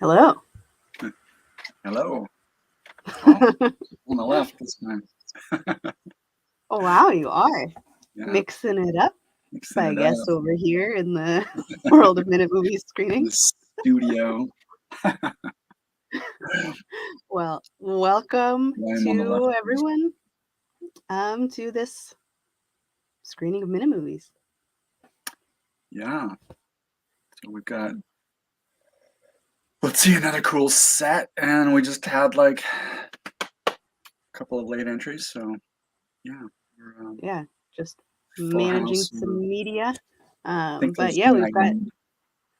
Hello. Hello. Oh, on the left this time. Oh, wow, you are Yeah, mixing it up, mixing I it guess, up over here in the world of minute movie in the screenings. studio. Well, welcome I am on the left. to everyone to this screening of minute movies. Yeah. So we've got, let's see, another cool set, and we just had like a couple of late entries. So yeah, we're Yeah, just full managing house. some media. I think But there's yeah, been we've got.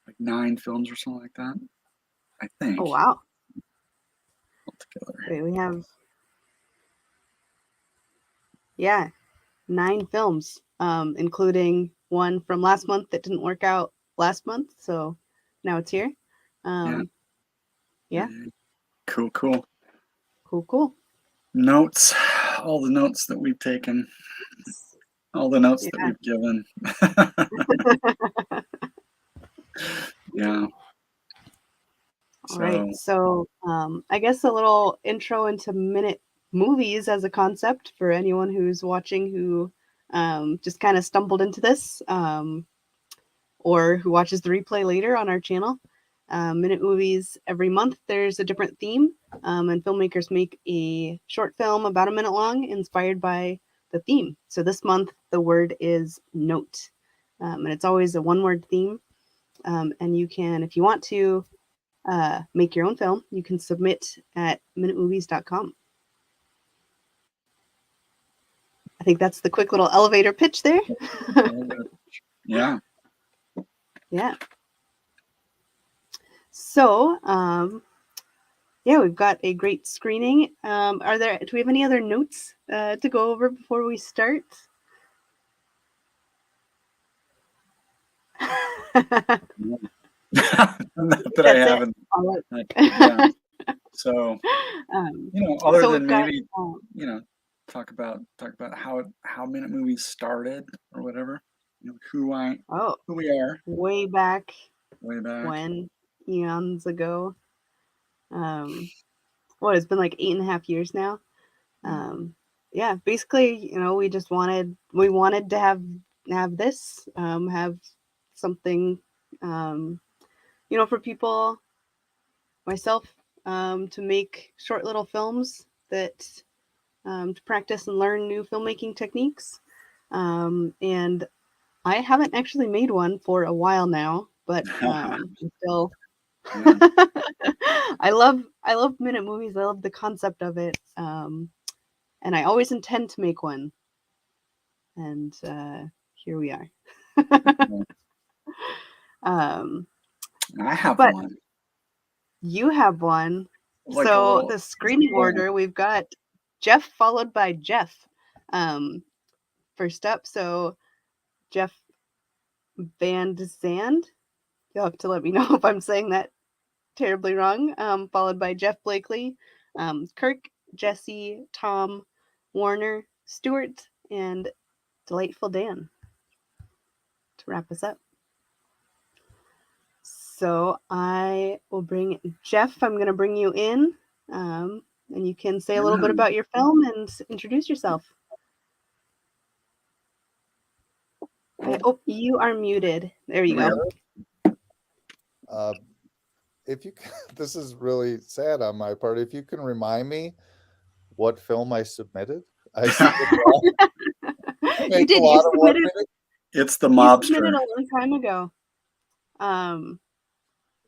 like 9 films or something like that. I think Oh, wow. altogether. Wait, we have. Yeah, 9 films, including one from last month that didn't work out last month. So now it's here. Um, yeah. Cool. Cool. Notes, all the notes that we've taken, all the notes that Yeah. we've given. Yeah. All right. So I guess a little intro into minute movies as a concept for anyone who's watching who just kind of stumbled into this or who watches the replay later on our channel. Minute movies, every month there's a different theme, and filmmakers make a short film about a minute long inspired by the theme. So this month the word is note, and it's always a one-word theme. And you can, if you want to, make your own film, you can submit at minutemovies.com. I think that's the quick little elevator pitch there. Yeah. Yeah. So, yeah, we've got a great screening. Do we have any other notes to go over before we start? That I haven't. Yeah. So, other than maybe, talk about how minute movies started or whatever. Who we are. Way back. When eons ago. It's been like 8.5 years now. Yeah, basically, we just wanted to have this, have something, for people, myself, to make short little films that to practice and learn new filmmaking techniques. And I haven't actually made one for a while now, but still. I love minute movies. I love the concept of it, and I always intend to make one. And here we are. I have one. You have one. So the screening order, we've got Jeff followed by Jeff. First up, so Jeff Van Zand. You'll have to let me know if I'm saying that terribly wrong. Followed by Jeff Blakely, Kirk, Jesse, Tom, Warner, Stuart, and Delightful Dan to wrap us up. So I will bring Jeff. I'm going to bring you in, and you can say a little bit about your film and introduce yourself. Oh, you are muted. There you go. If you can, this is really sad on my part. If you can remind me what film I submitted, you did. You submitted. It's The Mobster. You submitted a long time ago.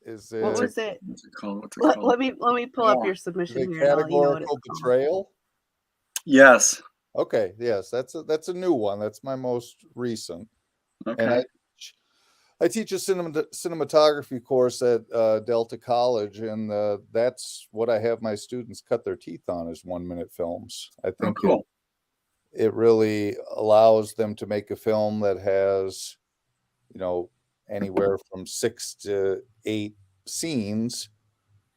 Is it? What was it? What's it called? Let me pull up your submission here. Categorical Betrayal. Yes. Okay. Yes, that's a new one. That's my most recent. Okay. And I teach a cinematography course at Delta College, and that's what I have my students cut their teeth on is 1-minute films. I think it really allows them to make a film that has, anywhere from 6 to 8 scenes,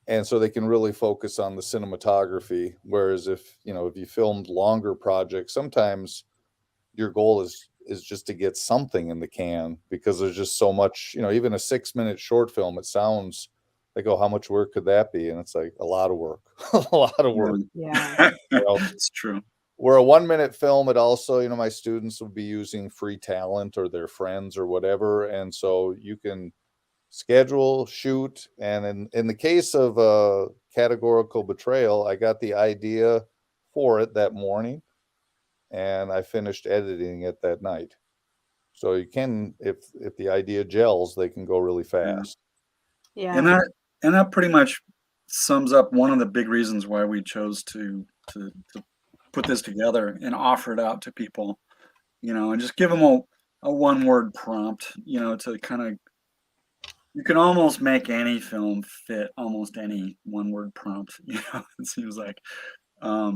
and so they can really focus on the cinematography. Whereas if you filmed longer projects, sometimes your goal is just to get something in the can, because there's just so much, even a 6-minute short film, it sounds I go, how much work could that be? And it's like a lot of work, a lot of work. Yeah. It's true. Where a 1 minute film, it also, my students would be using free talent or their friends or whatever. And so you can schedule, shoot. And in the case of categorical betrayal, I got the idea for it that morning and I finished editing it that night. So you can, if the idea gels, they can go really fast. Yeah. And that pretty much sums up one of the big reasons why we chose to put this together and offer it out to people, and just give them a one word prompt, to kind of, you can almost make any film fit almost any one word prompt, it seems like. But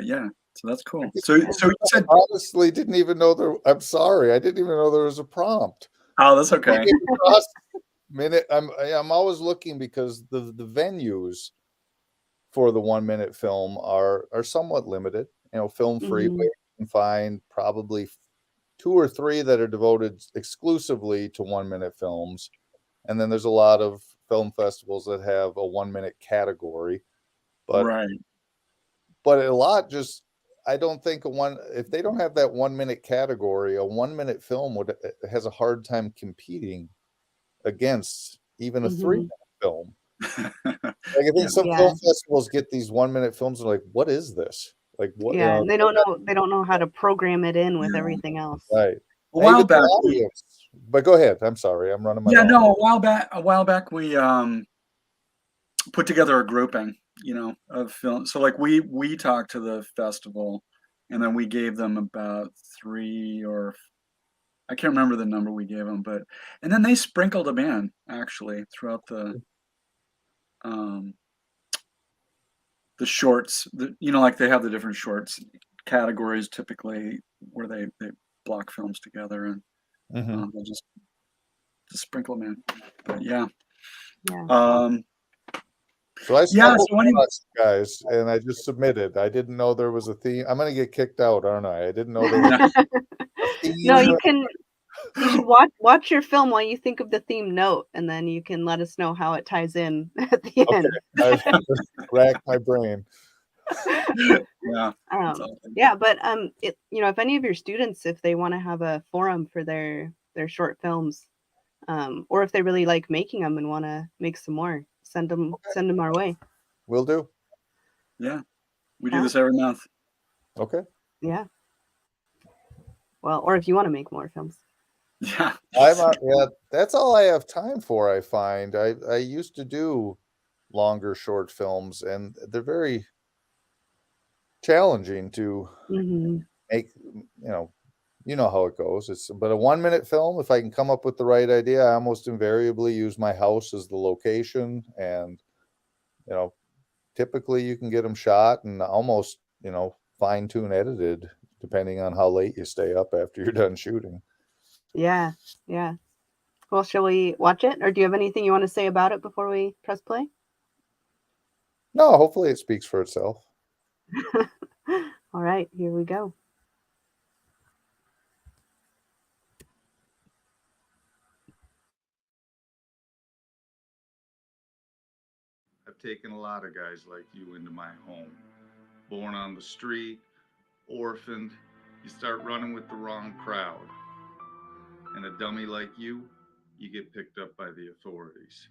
yeah, so that's cool. So you said, honestly didn't even know there. I'm sorry, I didn't even know there was a prompt. Oh, that's okay. Minute. I'm always looking because the venues for the 1 minute film are somewhat limited. Film Freeway, you can find probably 2 or 3 that are devoted exclusively to 1 minute films, and then there's a lot of film festivals that have a 1 minute category, but right. But a lot just, I don't think if they don't have that 1 minute category, a 1 minute film has a hard time competing against even a 3 minute film. Like I think some film festivals get these 1 minute films and like, what is this? Like what? Yeah, they don't know how to program it in with everything else. Right. A while back, but go ahead. I'm sorry, I'm running my mouth. No, a while back we put together a grouping, of film. So like we talked to the festival, and then we gave them about 3 or I can't remember the number we gave them, and then they sprinkled them in actually throughout the shorts. Like they have the different shorts categories typically where they block films together, and they'll just sprinkle them in. But yeah. So I stumbled across you guys, and I just submitted. I didn't know there was a theme. I'm gonna get kicked out, aren't I? I didn't know there was a theme. No, you should watch your film while you think of the theme note, and then you can let us know how it ties in at the end. I racked my brain. But if any of your students, if they want to have a forum for their short films, or if they really like making them and want to make some more, send them our way. Will do. Yeah, we do this every month. Okay. Yeah. Well, or if you want to make more films. Yeah. That's all I have time for. I find I used to do longer short films, and they're very challenging to make. You know how it goes. But a 1 minute film, if I can come up with the right idea, I almost invariably use my house as the location, and typically you can get them shot and almost fine tune edited depending on how late you stay up after you're done shooting. Yeah. Well, shall we watch it, or do you have anything you want to say about it before we press play? No, hopefully it speaks for itself. All right, here we go. I've taken a lot of guys like you into my home. Born on the street, orphaned, you start running with the wrong crowd. And a dummy like you get picked up by the authorities.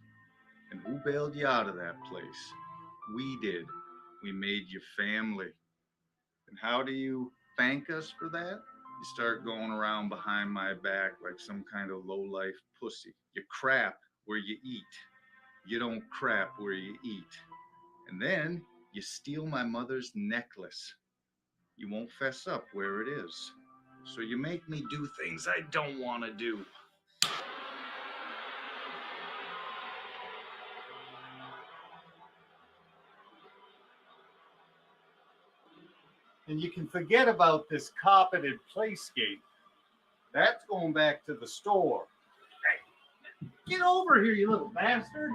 And who bailed you out of that place? We did. We made you family. And how do you thank us for that? You start going around behind my back like some kind of low-life pussy. You crap where you eat. You don't crap where you eat. And then you steal my mother's necklace. You won't fess up where it is. So you make me do things I don't want to do. And you can forget about this carpeted playscape. That's going back to the store. Hey, get over here, you little bastard.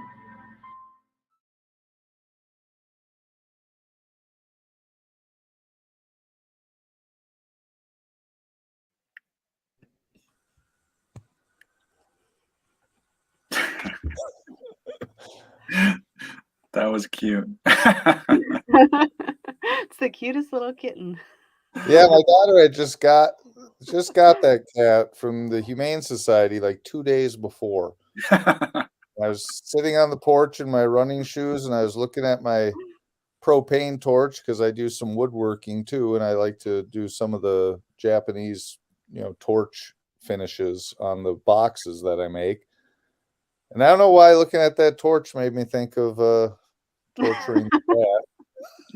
That was cute. It's the cutest little kitten. Yeah, my daughter had just got that cat from the Humane Society like 2 days before. I was sitting on the porch in my running shoes, and I was looking at my propane torch because I do some woodworking too, and I like to do some of the Japanese, torch finishes on the boxes that I make. And I don't know why looking at that torch made me think of torturing the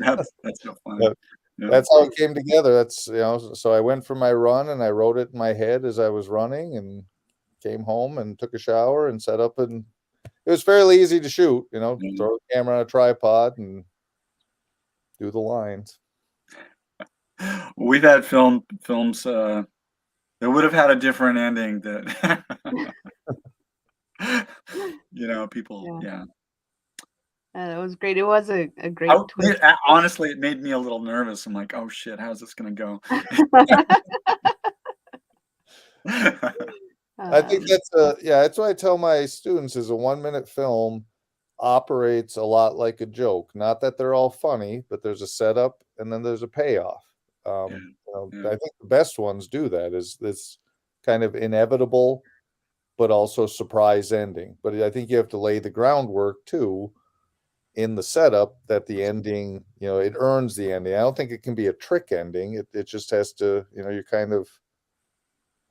cat. That's so funny. But Yeah. that's how it came together. That's so I went for my run and I wrote it in my head as I was running, and came home and took a shower and set up, and it was fairly easy to shoot, throw the camera on a tripod and do the lines. We've had films that would have had a different ending that people, yeah. That was great. It was a great twist. Honestly, it made me a little nervous. I'm like, oh shit, how's this gonna go? I think that's what I tell my students is a 1-minute film operates a lot like a joke. Not that they're all funny, but there's a setup and then there's a payoff. I think the best ones do that, is this kind of inevitable but also surprise ending. But I think you have to lay the groundwork too in the setup that the ending, it earns the ending. I don't think it can be a trick ending. It just has to, you're kind of,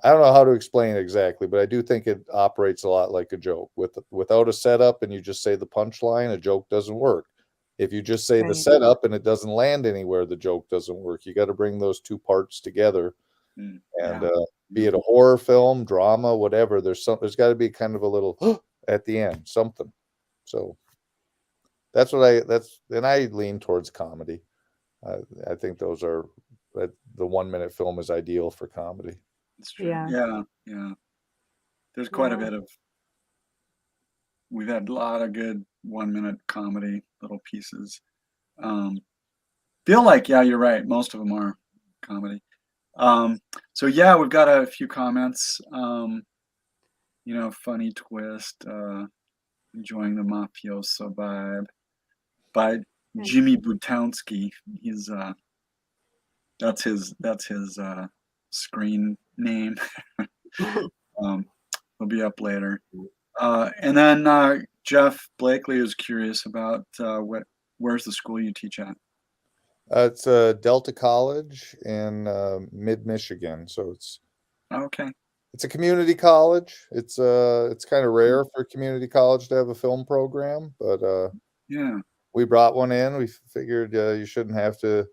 I don't know how to explain it exactly, but I do think it operates a lot like a joke. Without a setup and you just say the punchline, a joke doesn't work. If you just say the setup and it doesn't land anywhere, the joke doesn't work. You got to bring those two parts together. And be it a horror film, drama, whatever, there's got to be kind of a little at the end, something. So and I lean towards comedy. I think that the 1-minute film is ideal for comedy. It's true. Yeah. There's quite a bit of. We've had a lot of good 1-minute comedy little pieces. Feel like, you're right. Most of them are comedy. So we've got a few comments. Funny twist. Enjoying the mafioso vibe by Jimmy Butowski. He's that's his screen name. He'll be up later. And then Jeff Blakely is curious about where's the school you teach at? It's Delta College in mid-Michigan, so it's okay. It's a community college. It's kind of rare for a community college to have a film program, but we brought one in. We figured you shouldn't have to,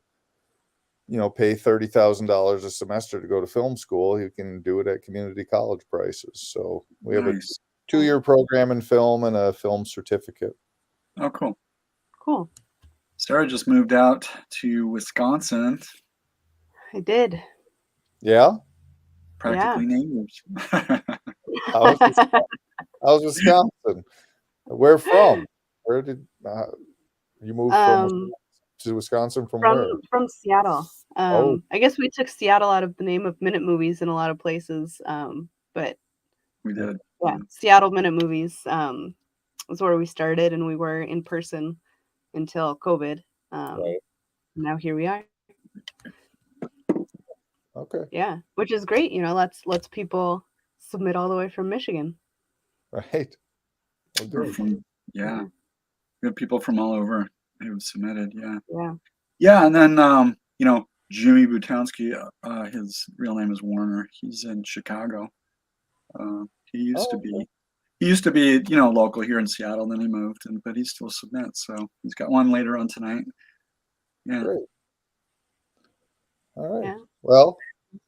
pay $30,000 a semester to go to film school. You can do it at community college prices. So we have a 2-year program in film and a film certificate. Oh, cool. Cool. Sarah just moved out to Wisconsin. I did. Yeah? Practically neighbors. How's Wisconsin? Where from? Where did you move to Wisconsin from where? From Seattle. I guess we took Seattle out of the name of Minute Movies in a lot of places. But we did. Yeah, Seattle Minute Movies was where we started, and we were in person until COVID. Now here we are. Okay. Yeah, which is great. Lets people submit all the way from Michigan. Right. We have people from all over who submitted. Yeah. Yeah, and then Jimmy Butowski, his real name is Warner. He's in Chicago. He used to be local here in Seattle. Then he moved, but he still submits. So he's got one later on tonight. Yeah. Great. All right. Yeah. Well,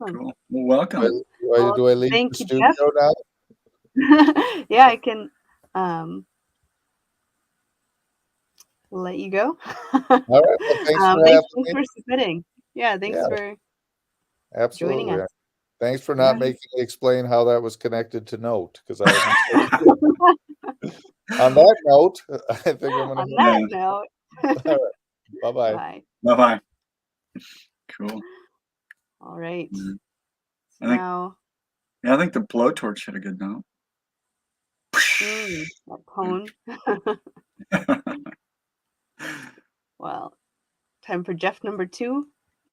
cool. Well, welcome. Do I leave the studio now? Yeah, I can let you go. All right. Well, thanks for submitting. Yeah, thanks for absolutely joining us. Thanks for not making me explain how that was connected to Note, because I on that note, I think I'm going to. On that note. All right. Bye-bye. Bye. Bye-bye. Cool. All right. So I think the blowtorch hit a good note. That cone. Well, time for Jeff number 2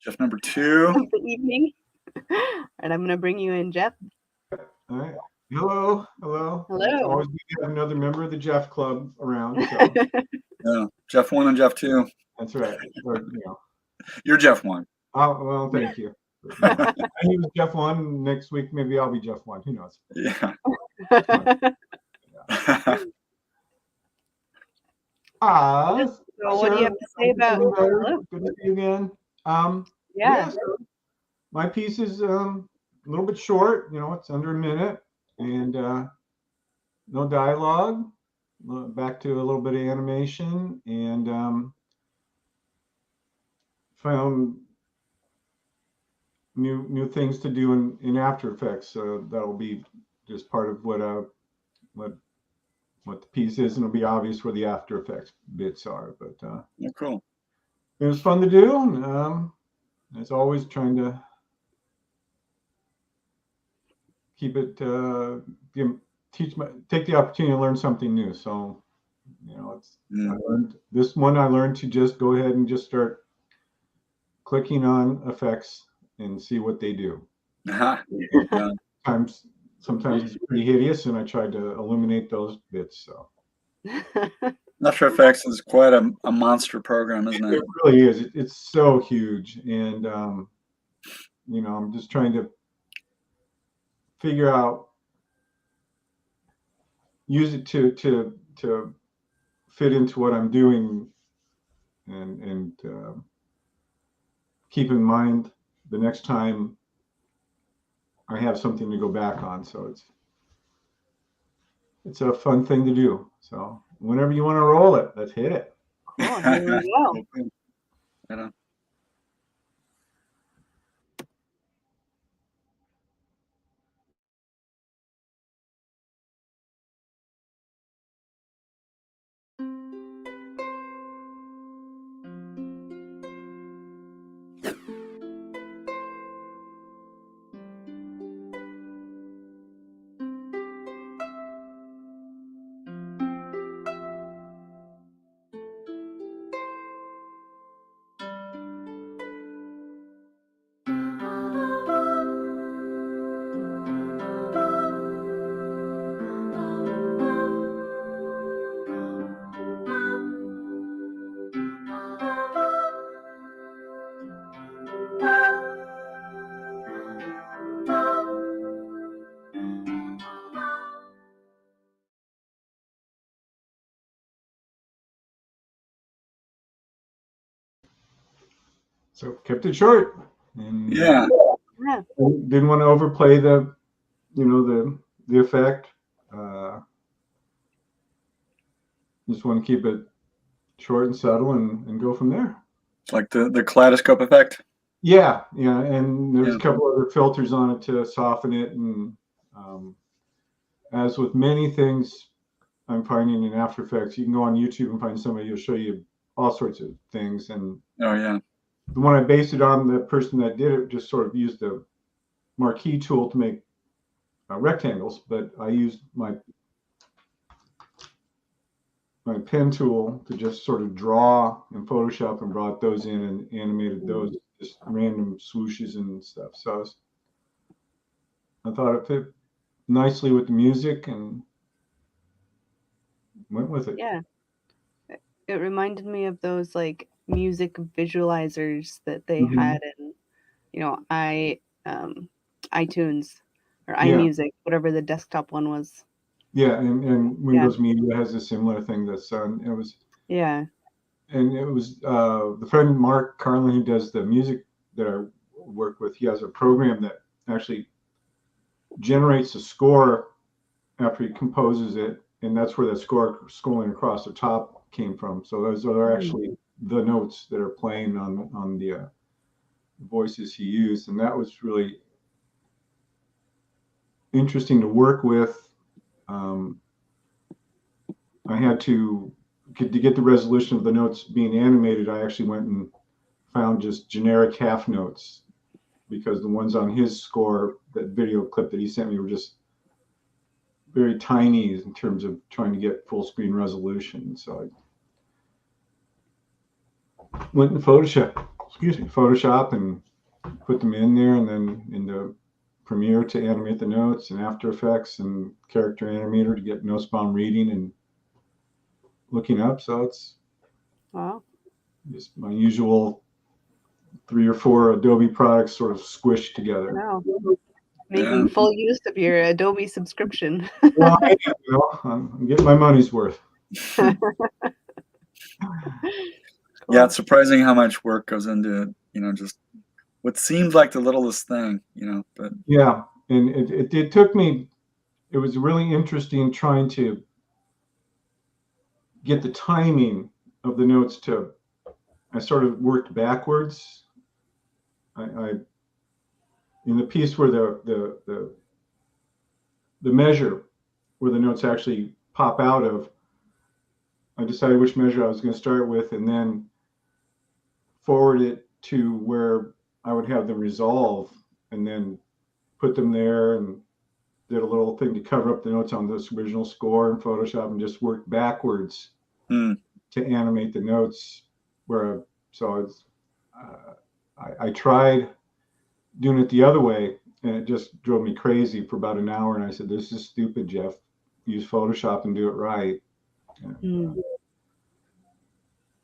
Jeff number 2. of the evening. And I'm going to bring you in, Jeff. All right. Hello. Hello. Hello. It's always good to have another member of the Jeff Club around. So. Yeah, Jeff 1 and Jeff 2. That's right. Or, You're Jeff 1. Oh, well, thank you. I was Jeff 1. Next week, maybe I'll be Jeff 1. Who knows? Yeah. So what do you have to say about Hello? Good to see you again. Yeah. So my piece is a little bit short. It's under a minute, and no dialogue. Back to a little bit of animation, and found new things to do in After Effects. So that'll be just part of what the piece is, and it'll be obvious where the After Effects bits are. But Yeah, cool. It was fun to do, and as always, trying to keep it take the opportunity to learn something new. So I learned to just go ahead and just start clicking on effects and see what they do. Yeah. Sometimes it's pretty hideous, and I tried to eliminate those bits. So After Effects is quite a monster program, isn't it? It really is. It's so huge, and I'm just trying to figure out, use it to fit into what I'm doing, and keep in mind the next time I have something to go back on. So it's a fun thing to do. So whenever you want to roll it, let's hit it. Cool. Here we go. Yeah. So kept it short. And Yeah. didn't want to overplay the effect. Just want to keep it short and subtle, and go from there. Like the kaleidoscope effect. Yeah, and there's a couple other filters on it to soften it, and as with many things I'm finding in After Effects, you can go on YouTube and find somebody who'll show you all sorts of things. And the one I based it on, the person that did it just sort of used the marquee tool to make rectangles, but I used my pen tool to just sort of draw in Photoshop, and brought those in and animated those, just random swooshes and stuff. So I thought it fit nicely with the music, and went with it. Yeah. It reminded me of those like music visualizers that they had in, iTunes or iMusic, whatever the desktop one was. Yeah, and Windows Media has a similar thing. That's and it was the friend Mark Carlin, who does the music that I work with. He has a program that actually generates a score after he composes it, and that's where that score scrolling across the top came from. So those are actually the notes that are playing on the voices he used, and that was really interesting to work with. I had to get the resolution of the notes being animated. I actually went and found just generic half notes, because the ones on his score, that video clip that he sent me, were just very tiny in terms of trying to get full screen resolution. So I went in Photoshop and put them in there, and then into Premiere to animate the notes, and After Effects and Character Animator to get notes-bound reading and looking up. So it's just my usual 3 or 4 Adobe products sort of squished together. Wow. Making full use of your Adobe subscription. Well, I'm getting my money's worth. Cool. Yeah, it's surprising how much work goes into, just what seems like the littlest thing, but yeah, and it took me. It was really interesting trying to get the timing of the notes to. I sort of worked backwards. I in the piece where the measure where the notes actually pop out of, I decided which measure I was going to start with, and then forward it to where I would have them resolve, and then put them there, and did a little thing to cover up the notes on this original score in Photoshop, and just worked backwards to animate the notes. I tried doing it the other way, and it just drove me crazy for about an hour. And I said, "This is stupid, Jeff. Use Photoshop and do it right."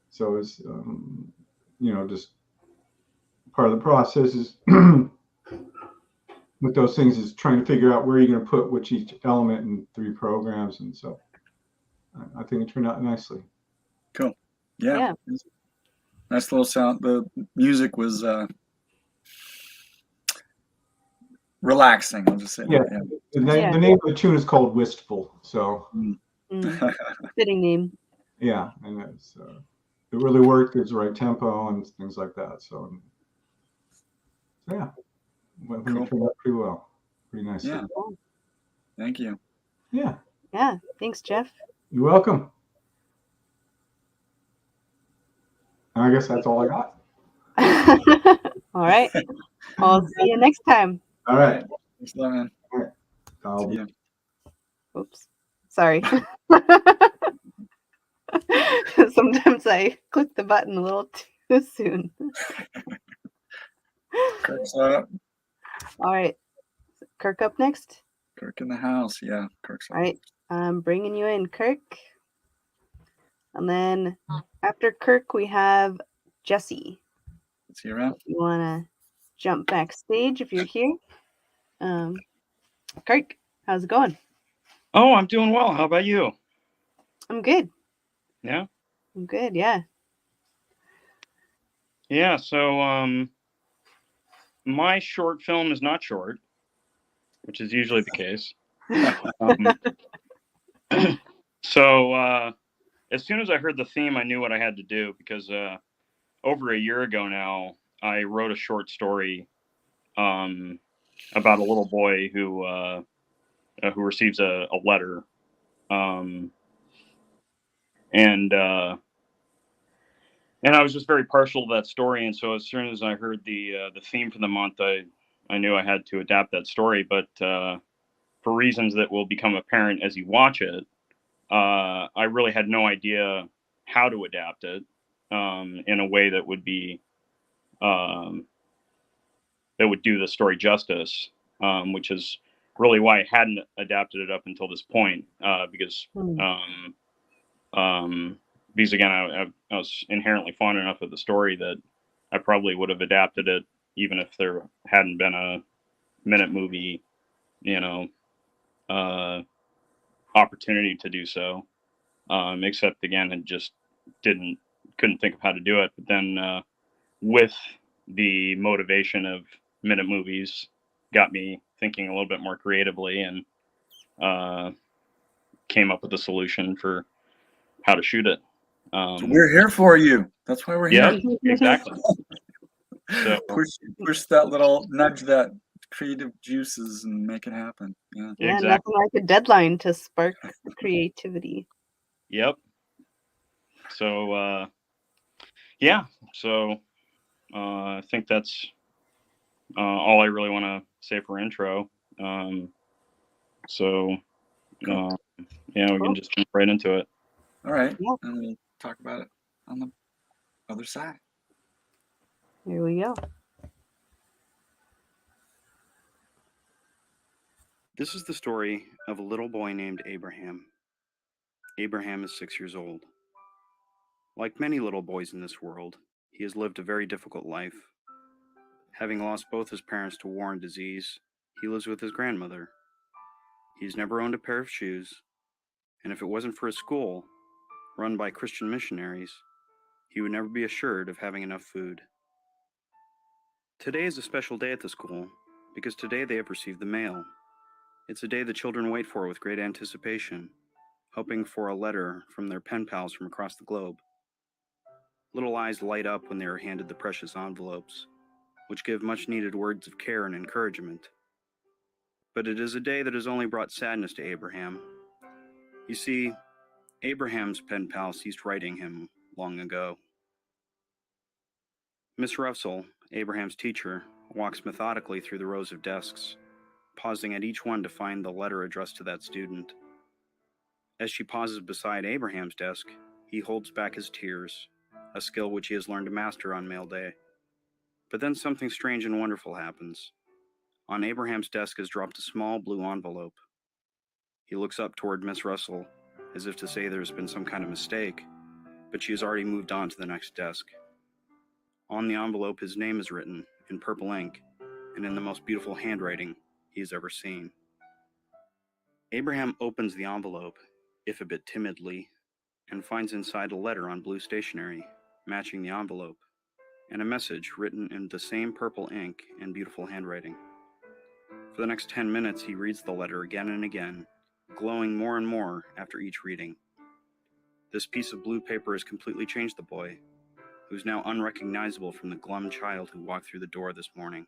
So it's just part of the process is with those things is trying to figure out where you're going to put which each element in 3 programs, and so I think it turned out nicely. Cool. Yeah. Nice little sound. The music was relaxing. I'll just say that. Yeah. The name of the tune is called "Wistful." So fitting name. Yeah, and it's it really worked. It's the right tempo and things like that. So yeah, it turned out pretty well. Pretty nice. Yeah. Thank you. Yeah. Yeah. Thanks, Jeff. You're welcome. I guess that's all I got. All right. I'll see you next time. All right. Thanks a lot, man. All right. See ya. Oops. Sorry. Sometimes I click the button a little too soon. Kirk's up. All right. Kirk up next? Kirk in the house. Yeah, Kirk's up. All right. I'm bringing you in, Kirk. And then after Kirk, we have Jesse. Is he around? You want to jump backstage if you're here? Kirk, how's it going? Oh, I'm doing well. How about you? I'm good. Yeah? I'm good, yeah. Yeah, so my short film is not short, which is usually the case. So as soon as I heard the theme, I knew what I had to do, because over a year ago now, I wrote a short story about a little boy who receives a letter, and I was just very partial to that story. And so as soon as I heard the theme for the month, I knew I had to adapt that story. But for reasons that will become apparent as you watch it, I really had no idea how to adapt it in a way that would be that would do the story justice, which is really why I hadn't adapted it up until this point, because again, I was inherently fond enough of the story that I probably would have adapted it even if there hadn't been a minute movie, opportunity to do so. Except again, I just couldn't think of how to do it. But then with the motivation of minute movies, got me thinking a little bit more creatively, and came up with a solution for how to shoot it. So we're here for you. That's why we're here. Yeah, exactly. So push that little, nudge that creative juices and make it happen. Yeah, exactly. Nothing like a deadline to spark creativity. Yep. So so I think that's all I really want to say for intro. So Yeah, we can just jump right into it. All right. Yeah. And we'll talk about it on the other side. Here we go. This is the story of a little boy named Abraham. Abraham is 6 years old. Like many little boys in this world, he has lived a very difficult life. Having lost both his parents to war and disease, he lives with his grandmother. He's never owned a pair of shoes, and if it wasn't for a school run by Christian missionaries, he would never be assured of having enough food. Today is a special day at the school because today they have received the mail. It's a day the children wait for with great anticipation, hoping for a letter from their pen pals from across the globe. Little eyes light up when they are handed the precious envelopes, which give much-needed words of care and encouragement. But it is a day that has only brought sadness to Abraham. You see, Abraham's pen pal ceased writing him long ago. Miss Russell, Abraham's teacher, walks methodically through the rows of desks, pausing at each one to find the letter addressed to that student. As she pauses beside Abraham's desk, he holds back his tears, a skill which he has learned to master on mail day. But then something strange and wonderful happens. On Abraham's desk is dropped a small blue envelope. He looks up toward Miss Russell, as if to say there has been some kind of mistake, but she has already moved on to the next desk. On the envelope, his name is written in purple ink and in the most beautiful handwriting he has ever seen. Abraham opens the envelope, if a bit timidly, and finds inside a letter on blue stationery, matching the envelope, and a message written in the same purple ink and beautiful handwriting. For the next 10 minutes, he reads the letter again and again, glowing more and more after each reading. This piece of blue paper has completely changed the boy, who's now unrecognizable from the glum child who walked through the door this morning.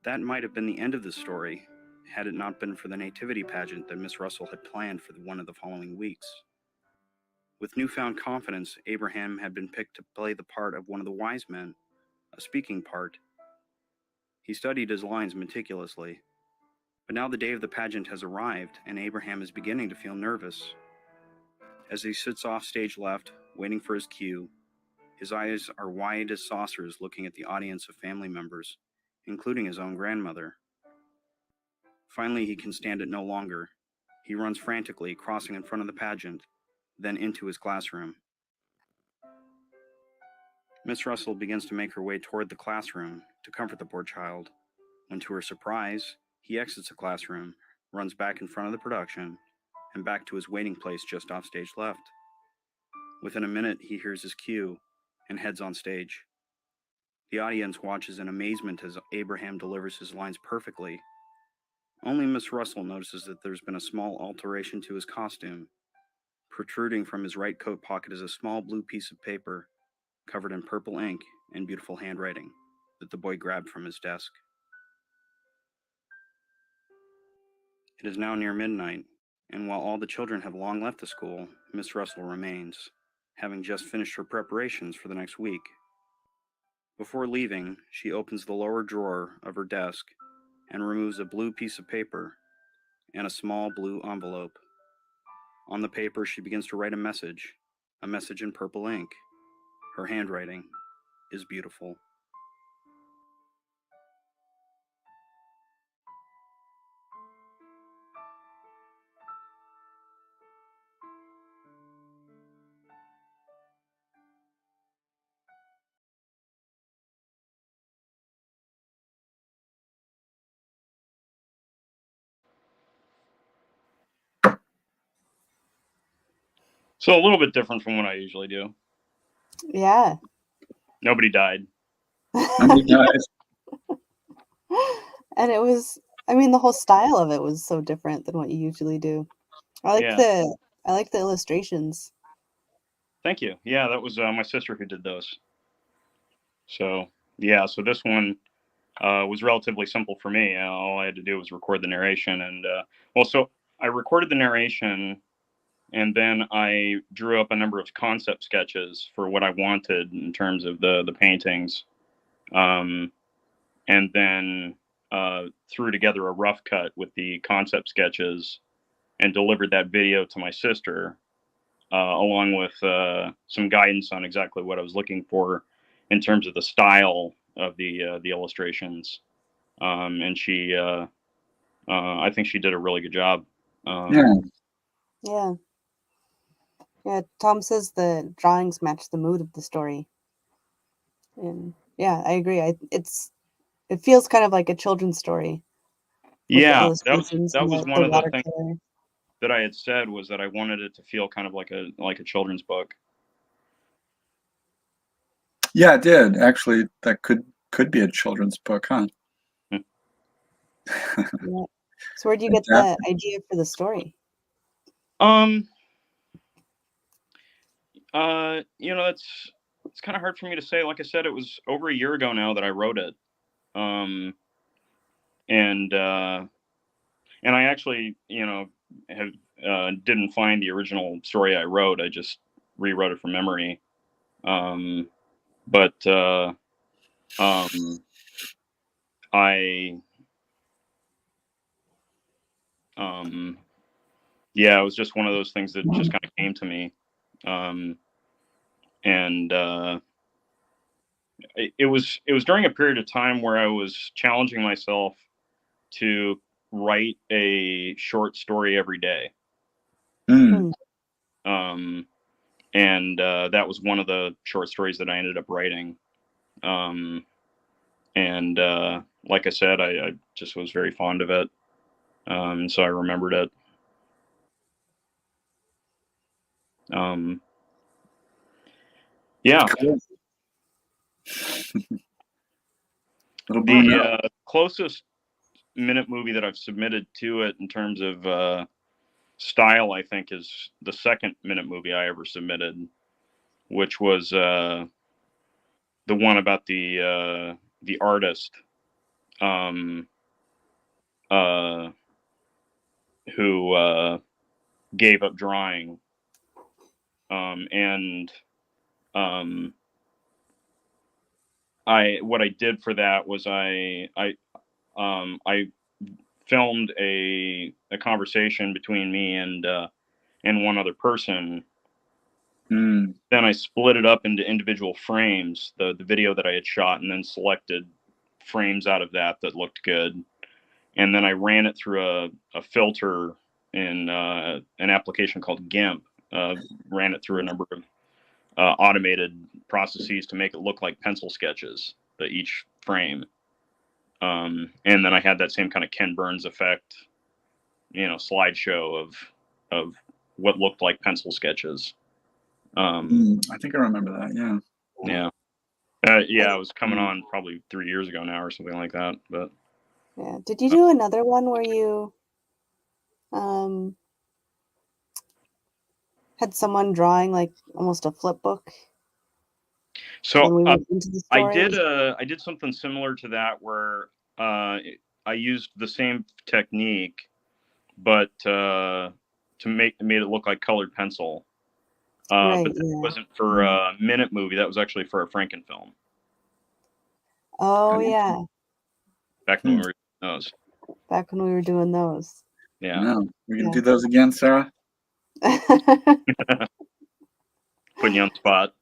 That might have been the end of the story, had it not been for the nativity pageant that Miss Russell had planned for one of the following weeks. With newfound confidence, Abraham had been picked to play the part of one of the wise men, a speaking part. He studied his lines meticulously, but now the day of the pageant has arrived, and Abraham is beginning to feel nervous. As he sits off stage left, waiting for his cue, his eyes are wide as saucers looking at the audience of family members, including his own grandmother. Finally, he can stand it no longer. He runs frantically, crossing in front of the pageant, then into his classroom. Miss Russell begins to make her way toward the classroom to comfort the poor child, when to her surprise, he exits the classroom, runs back in front of the production, and back to his waiting place just off stage left. Within a minute, he hears his cue and heads on stage. The audience watches in amazement as Abraham delivers his lines perfectly. Only Miss Russell notices that there's been a small alteration to his costume. Protruding from his right coat pocket is a small blue piece of paper covered in purple ink and beautiful handwriting that the boy grabbed from his desk. It is now near midnight, and while all the children have long left the school, Miss Russell remains, having just finished her preparations for the next week. Before leaving, she opens the lower drawer of her desk and removes a blue piece of paper and a small blue envelope. On the paper, she begins to write a message in purple ink. Her handwriting is beautiful. So a little bit different from what I usually do. Yeah. Nobody died. Nobody dies. And it was, I mean, the whole style of it was so different than what you usually do. I like the illustrations. Thank you. Yeah, that was my sister who did those. So yeah, so this one was relatively simple for me. All I had to do was record the narration, and so I recorded the narration, and then I drew up a number of concept sketches for what I wanted in terms of the paintings, and then threw together a rough cut with the concept sketches and delivered that video to my sister, along with some guidance on exactly what I was looking for in terms of the style of the illustrations. And she, I think she did a really good job. Yeah. Yeah, Tom says the drawings match the mood of the story. And yeah, I agree. It feels kind of like a children's story. Yeah, with the illustrations that and was the one of the things watercolor. that I had said, was that I wanted it to feel kind of like a children's book. Yeah, it did. Actually, that could be a children's book, huh? Yeah. So where do you get the idea for the story? You know, it's kind of hard for me to say. Like I said, it was over a year ago now that I wrote it. And I actually, you know, didn't find the original story I wrote. I just rewrote it from memory. But yeah, it was just one of those things that just kind of came to me. And it was during a period of time where I was challenging myself to write a short story every day. And that was one of the short stories that I ended up writing. And like I said, I just was very fond of it. So I remembered it. Yeah. Cool. The closest minute movie that I've submitted to it in terms of style, I think, is the second minute movie I ever submitted, which was the one about the artist who gave up drawing. And what I did for that was I filmed a conversation between me and one other person. Then I split it up into individual frames, the video that I had shot, and then selected frames out of that looked good. And then I ran it through a filter in an application called GIMP. Ran it through a number of automated processes to make it look like pencil sketches, each frame. And then I had that same kind of Ken Burns effect, you know, slideshow of what looked like pencil sketches. I think I remember that. Yeah. Yeah, it was coming on probably 3 years ago now or something like that. But yeah, did you do another one where you had someone drawing like almost a flip book? So into the story? I did something similar to that where I used the same technique, but made it look like colored pencil. Right, but that wasn't for a minute movie. That was actually for a Frankenfilm. Oh yeah. Back when we were doing those. Back when we were doing those. Yeah. No, we can do those again, Sarah. Putting you on the spot.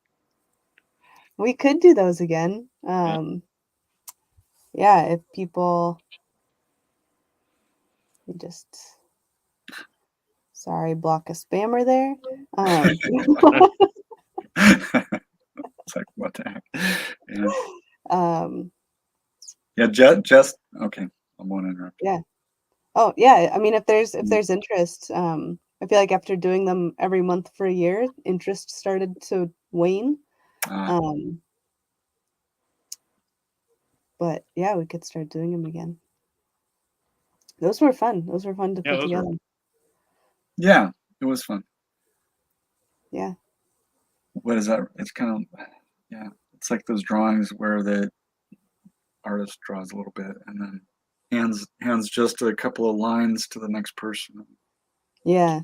We could do those again. Yeah, if people just block a spammer there. It's like, what the heck? Yeah. Yeah, just okay. I won't interrupt. Yeah. Oh yeah. I mean, if there's interest, I feel like after doing them every month for a year, interest started to wane. But yeah, we could start doing them again. Those were fun. Those were fun to put together. Yeah, it was fun. Yeah. What is that? It's kind of, it's like those drawings where the artist draws a little bit and then hands just a couple of lines to the next person. Yeah.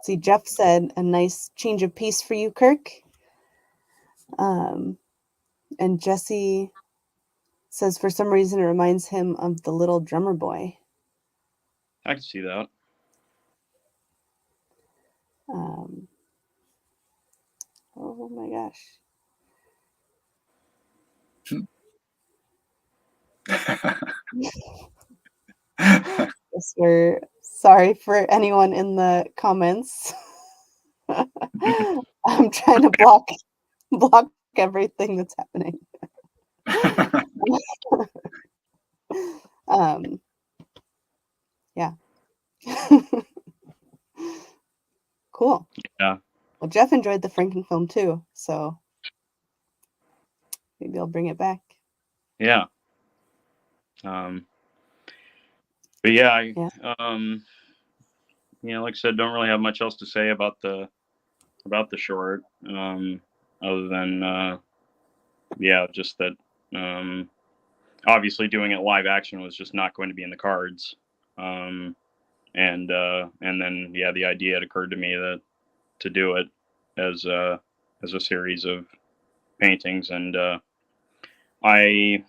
See, Jeff said, a nice change of pace for you, Kirk. And Jesse says for some reason it reminds him of the Little Drummer Boy. I can see that. Oh my gosh. Yes, we're sorry for anyone in the comments. I'm trying to block everything that's happening. Yeah. Cool. Yeah. Well, Jeff enjoyed the Franken film too, so maybe I'll bring it back. Yeah. But yeah, Yeah. You know, like I said, don't really have much else to say about the short, other than yeah, just that obviously doing it live action was just not going to be in the cards. And then yeah, the idea had occurred to me that to do it as a series of paintings, and I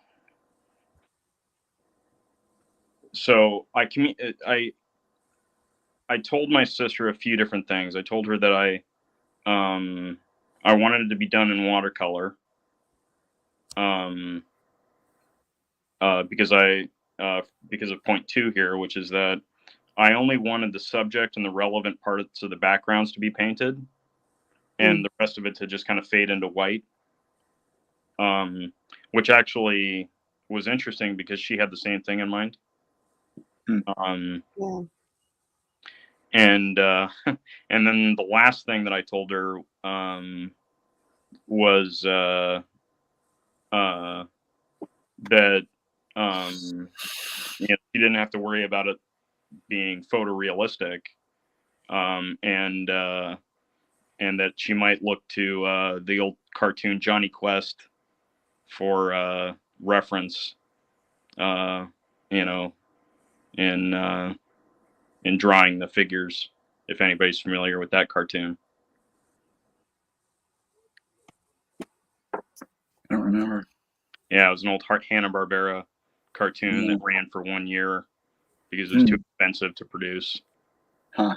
told my sister a few different things. I told her that I wanted it to be done in watercolor, because of point 2 here, which is that I only wanted the subject and the relevant parts of the backgrounds to be painted, and the rest of it to just kind of fade into white. Which actually was interesting because she had the same thing in mind. Yeah. And and then the last thing that I told her was that you know, she didn't have to worry about it being photorealistic, and that she might look to the old cartoon Johnny Quest for reference, you know, in drawing the figures, if anybody's familiar with that cartoon. I don't remember. Yeah, it was an old Hanna-Barbera cartoon that ran for 1 year because it was too expensive to produce. Huh.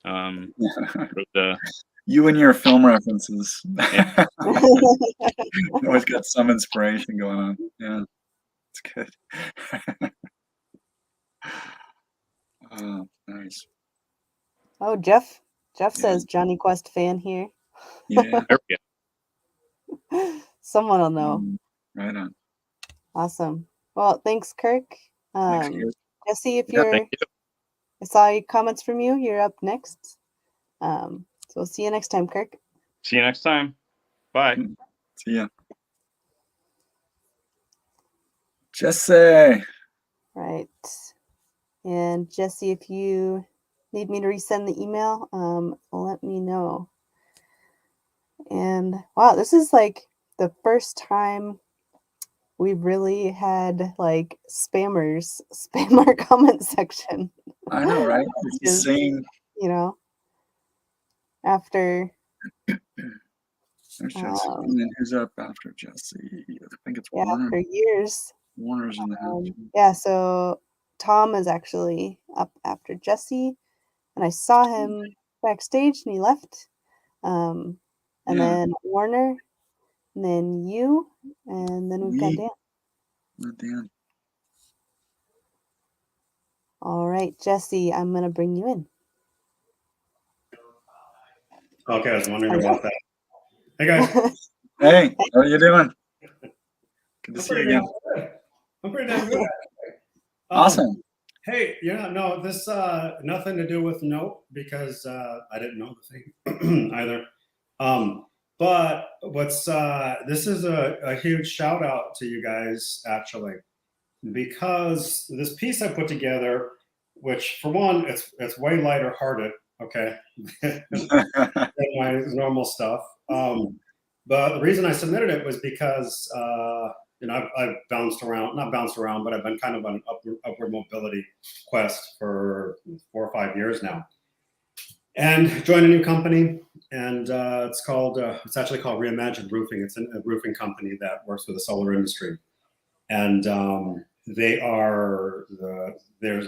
But, you and your film references. Yeah. You always got some inspiration going on. Yeah, it's good. Oh, nice. Oh, Jeff says Johnny Quest fan here. Yeah. There we go. Someone will know. Right on. Awesome. Well, thanks, Kirk. Jesse, if thank you. I saw comments from you. You're up next. So we'll see you next time, Kirk. See you next time. Bye. See ya. Jesse. Right. And Jesse, if you need me to resend the email, let me know. And wow, this is like the first time we've really had like spammers spam our comment section. I know, right? It's the same. You know, after. There's Jesse. And then who's up after Jesse? I think it's Warner. For years. Warner's in the house. Yeah, so Tom is actually up after Jesse, and I saw him backstage and he left. And then Warner, and then you, and then we've got Dan. Dan. All right, Jesse, I'm gonna bring you in. Okay, I was wondering about that. Hey guys. Hey, how are you doing? Good to see you again. I'm pretty damn good. Awesome. Hey, no, this nothing to do with Note because I didn't know the thing either. But what's this is a huge shout out to you guys actually, because this piece I put together, which for one, it's way lighter hearted, okay, than my normal stuff. But the reason I submitted it was because I've bounced around, not bounced around, but I've been kind of on an upward mobility quest for 4 or 5 years now. and joined a new company. And it's actually called Reimagined Roofing. It's a roofing company that works with the solar industry. And their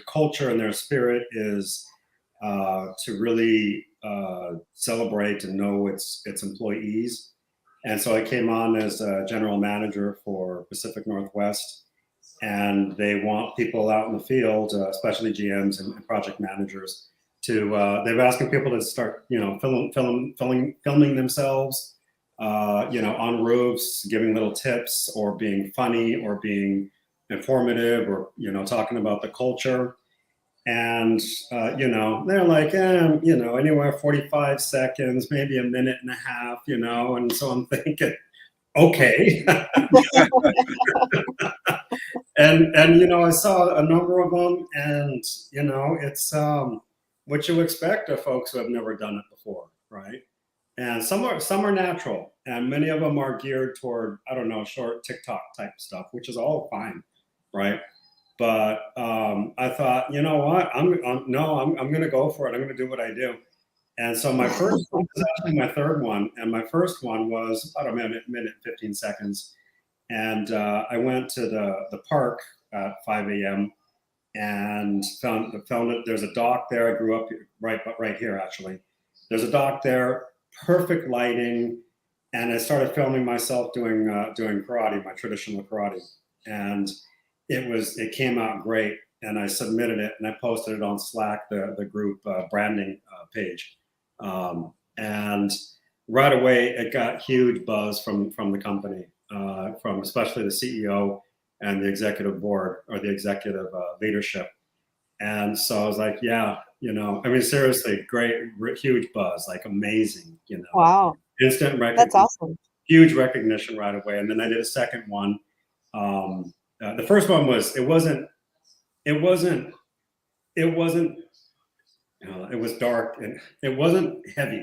culture and their spirit is to really celebrate and know its employees. And so I came on as a general manager for Pacific Northwest, and they want people out in the field, especially GMs and project managers, to they're asking people to start, filming themselves, on roofs, giving little tips, or being funny, or being informative, or talking about the culture. And they're like, anywhere 45 seconds, maybe a minute and a half, and so I'm thinking, okay. and I saw a number of them, and it's what you expect of folks who have never done it before, right? And some are natural, and many of them are geared toward, I don't know, short TikTok type stuff, which is all fine, right? But I thought, you know what, I'm going to go for it. I'm going to do what I do. And so my first one is actually my third one, and my first one was about a minute 15 seconds. And I went to the park at 5 a.m. and found that there's a dock there. I grew up right here, actually. There's a dock there, perfect lighting, and I started filming myself doing karate, my traditional karate, and it came out great. And I submitted it, and I posted it on Slack, the group branding page, and right away it got huge buzz from the company, from especially the CEO and the executive board, or the executive leadership. And so I was like, yeah, I mean, seriously, great, huge buzz, like amazing, Wow. Instant recognition. That's awesome. Huge recognition right away. And then I did a second one. The first one was, it was dark, and it wasn't heavy.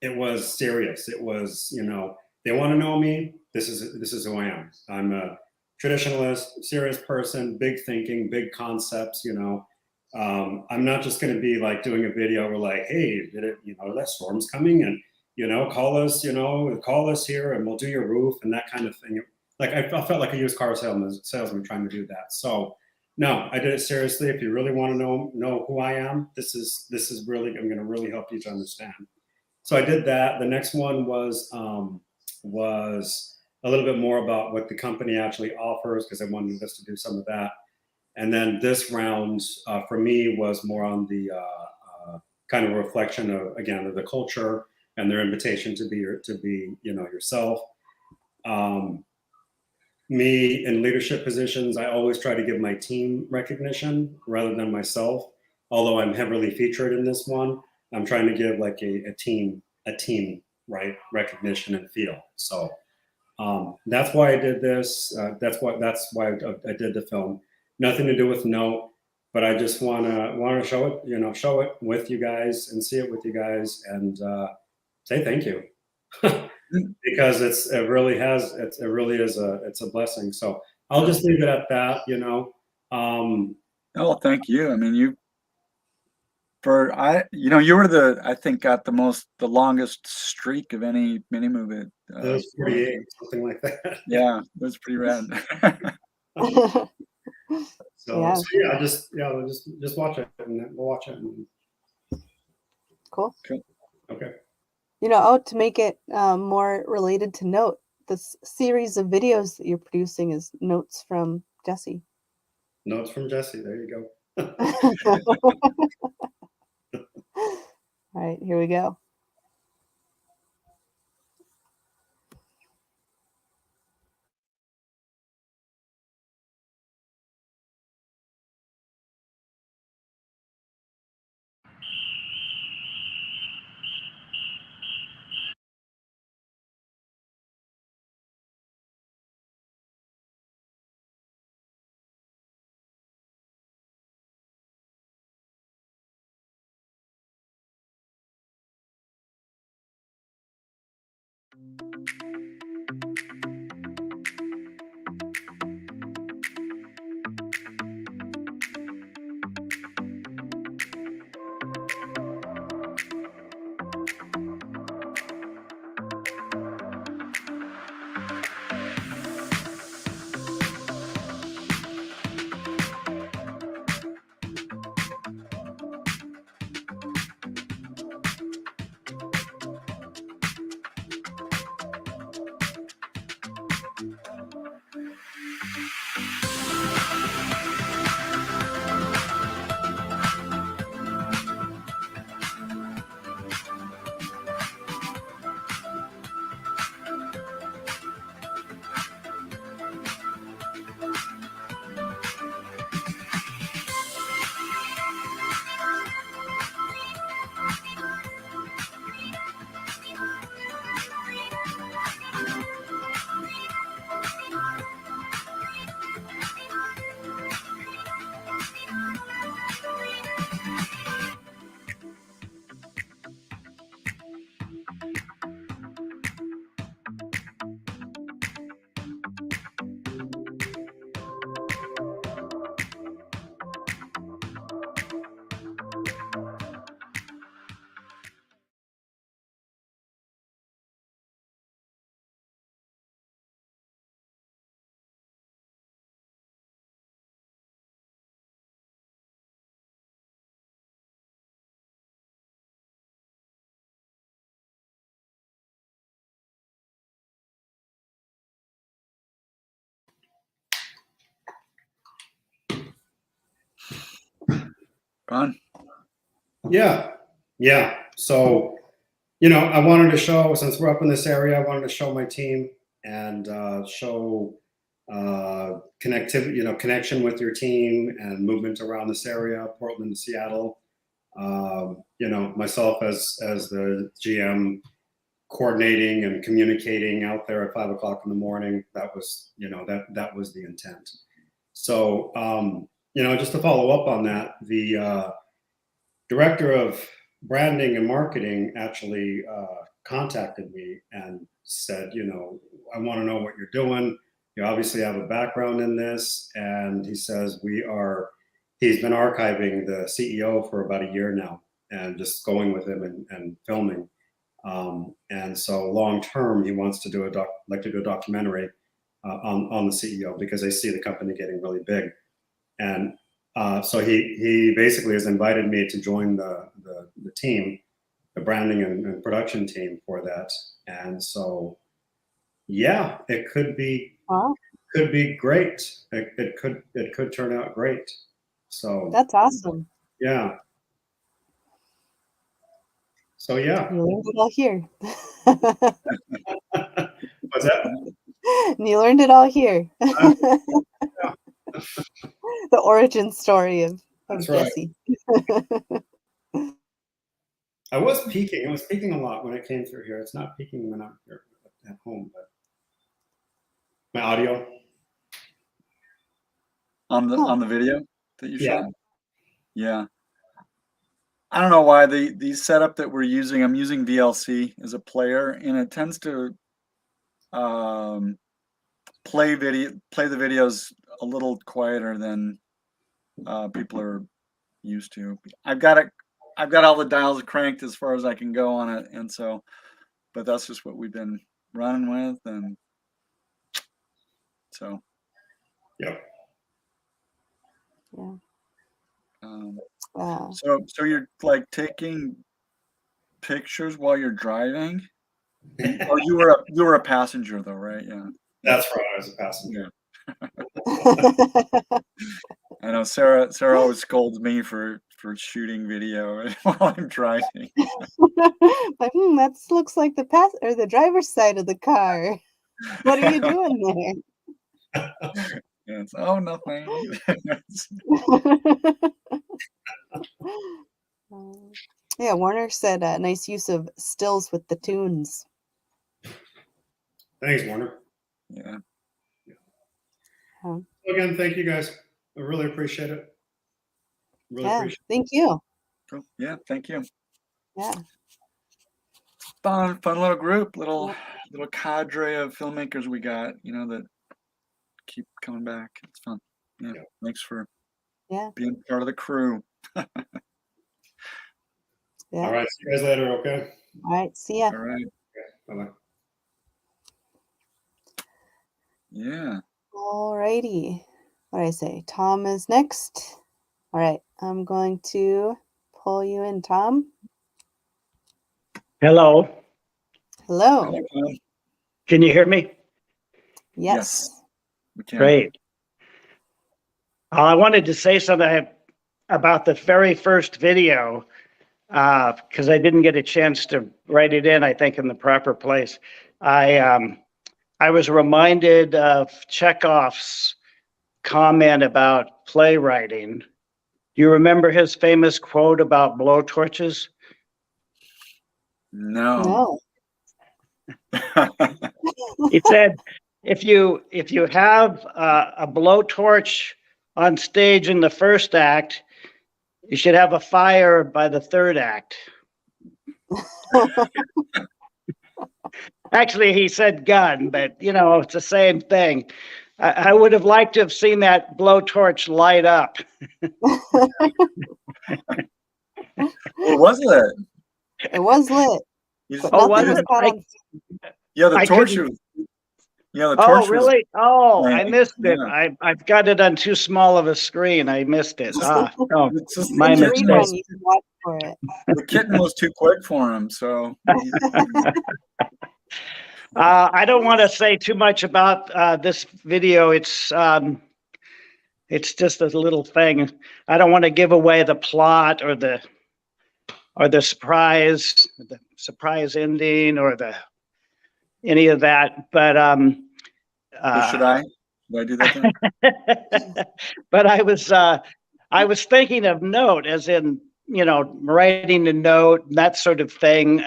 It was serious. It was, they want to know me. This is who I am. I'm a traditionalist, serious person, big thinking, big concepts. I'm not just going to be like doing a video where like, hey, that storm's coming, and call us here, and we'll do your roof and that kind of thing. Like I felt like a used car salesman trying to do that. So no, I did it seriously. If you really want to know who I am, this is really, I'm going to really help you to understand. So I did that. The next one was a little bit more about what the company actually offers, because I wanted us to do some of that. And then this round for me was more on the kind of reflection of, again, of the culture and their invitation to be yourself. Me in leadership positions, I always try to give my team recognition rather than myself. Although I'm heavily featured in this one, I'm trying to give like a team, right, recognition and feel. So that's why I did this. That's why I did the film. Nothing to do with Note, but I just want to show it with you guys and see it with you guys, and say thank you. Because it's a blessing. So I'll just leave it at that. Oh, thank you. I mean, you were I think got the longest streak of any mini movie. It was 48, something like that. Yeah, it was pretty rad. So yeah, just watch it, and we'll watch it. Cool. Okay. To make it more related to Note, this series of videos that you're producing is Notes from Jesse. Notes from Jesse. There you go. All right, here we go. Fun. Yeah. So, I wanted to show, since we're up in this area, I wanted to show my team and show connectivity, connection with your team and movement around this area, Portland, Seattle. Myself as the GM, coordinating and communicating out there at 5 o'clock in the morning. That was, that was the intent. So, just to follow up on that, the director of branding and marketing actually contacted me and said, I want to know what you're doing. You obviously have a background in this. And he says, he's been archiving the CEO for about a year now and just going with him and filming. And so long term, he wants to do a documentary on the CEO because they see the company getting really big. And so he basically has invited me to join the team, the branding and production team for that. And so, yeah, it could be great. It could turn out great. So That's awesome. Yeah. So yeah. You learned it all here. What's that? You learned it all here. Yeah. The origin story of That's Jesse. right. I was peaking. I was peaking a lot when I came through here. It's not peaking when I'm here at home, but my audio on the video that you Yeah. shot. Yeah. I don't know why the setup that we're using. I'm using VLC as a player, and it tends to play the videos a little quieter than people are used to. I've got all the dials cranked as far as I can go on it, and so, but that's just what we've been running with, and so. Yeah. Yeah. So you're like taking pictures while you're driving, or you were a passenger though, right? Yeah. That's right. I was a passenger. I know Sarah always scolds me for shooting video while I'm driving. Like, that looks like the driver's side of the car. What are you doing there? Yes. Oh, nothing. Yeah, Warner said nice use of stills with the tunes. Thanks, Warner. Yeah. Again, thank you guys. I really appreciate it. Thank you. Cool. Yeah, thank you. Yeah. Fun little group, little cadre of filmmakers we got, that keep coming back. It's fun. Yeah. Thanks for being part of the crew. All right. See you guys later, okay? All right. See ya. All right. Bye-bye. Yeah. All righty. What did I say? Tom is next. All right. I'm going to pull you in, Tom. Hello. Hello. Hello, Tom. Can you hear me? Yes. We can. Great. I wanted to say something about the very first video because I didn't get a chance to write it in, I think, in the proper place. I was reminded of Chekhov's comment about playwriting. Do you remember his famous quote about blowtorches? No. He said, if you have a blowtorch on stage in the first act, you should have a fire by the third act. Actually, he said gun, but it's the same thing. I would have liked to have seen that blowtorch light up. What was it? It was lit. Oh, was it? Yeah, the torch. Yeah, the torch. Oh, really? Oh, I missed it. Yeah. I've got it on too small of a screen. I missed it. Oh, my mistake. You can watch for it. The kitten was too quick for him, so. I don't want to say too much about this video. It's just a little thing. I don't want to give away the plot or the surprise ending or any of that. But should I? Should I do that then? But I was thinking of note, as in writing a note, that sort of thing.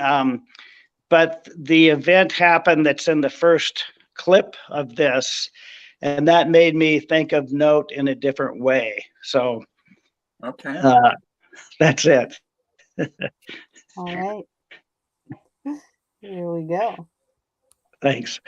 But the event happened that's in the first clip of this, and that made me think of note in a different way. So, okay, that's it. All right. Here we go. Thanks.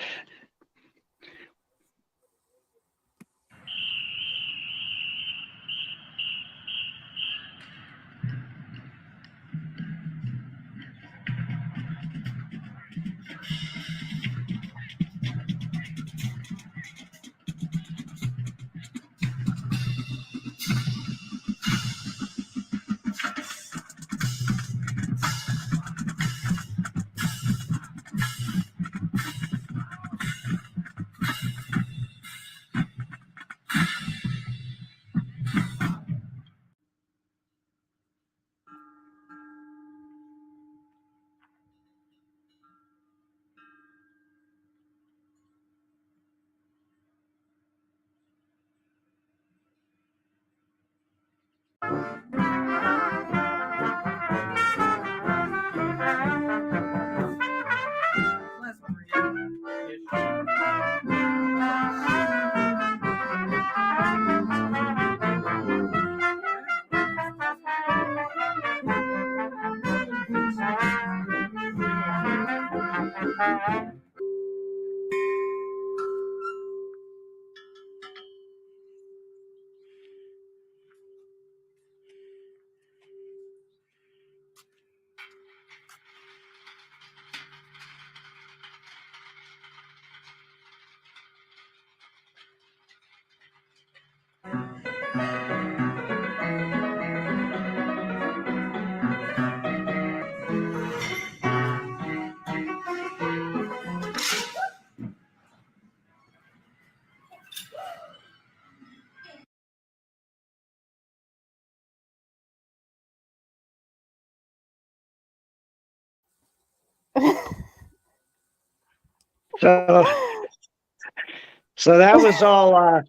So that was all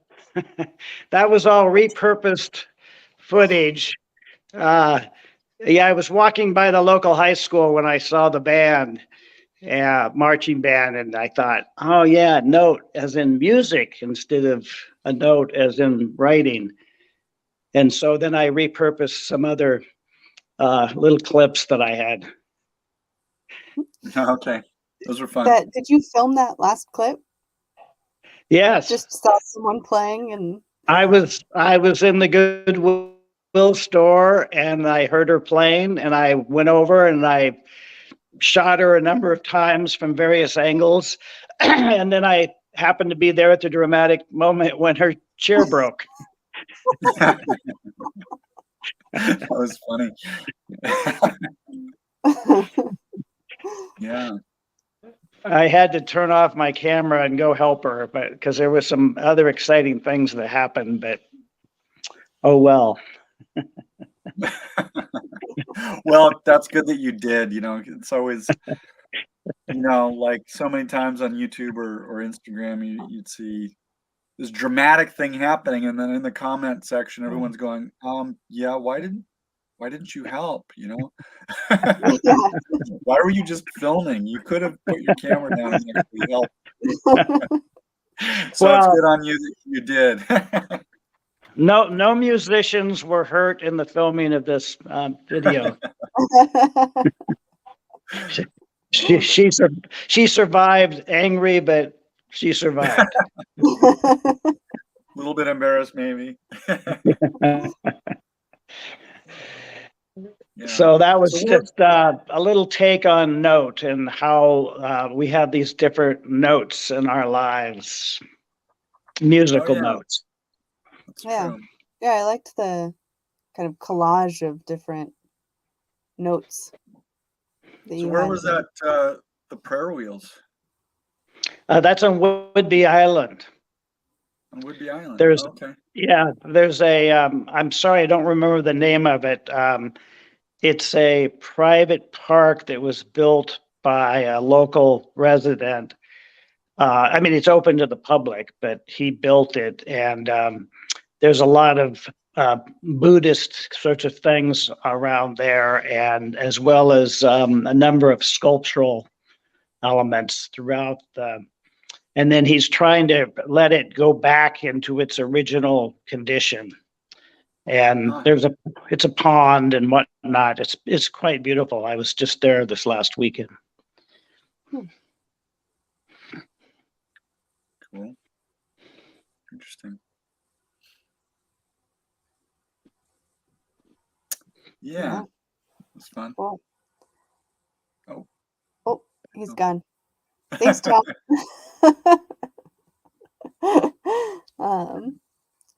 that was all repurposed footage. Yeah, I was walking by the local high school when I saw the band, marching band, and I thought, oh yeah, note as in music instead of a note as in writing. And so then I repurposed some other little clips that I had. Okay, those were fun. Did you film that last clip? Yes. Just saw someone playing and. I was in the Goodwill store and I heard her playing and I went over and I shot her a number of times from various angles. And then I happened to be there at the dramatic moment when her chair broke. That was funny. Yeah. I had to turn off my camera and go help her, but because there was some other exciting things that happened, but oh well. Well, that's good that you did. It's always, like so many times on YouTube or Instagram, you'd see this dramatic thing happening, and then in the comment section, everyone's going, yeah, why didn't you help? Yeah. Why were you just filming? You could have put your camera down and actually helped. So it's good on you that you did. No musicians were hurt in the filming of this video. She survived, angry, but she survived. A little bit embarrassed, maybe. Yeah. So that was just a little take on note and how we have these different notes in our lives, musical notes. That's Yeah. true. Yeah, I liked the kind of collage of different notes. So where was that, the prayer wheels? That's on Whidbey Island. On Whidbey Island. Okay. Yeah, there's a, I'm sorry, I don't remember the name of it. It's a private park that was built by a local resident. I mean, it's open to the public, but he built it, and there's a lot of Buddhist sorts of things around there, and as well as a number of sculptural elements throughout and then he's trying to let it go back into its original condition. And it's a pond and whatnot. It's quite beautiful. I was just there this last weekend. Cool. Interesting. Yeah. It's fun. Cool. Oh, he's gone. Thanks, Tom.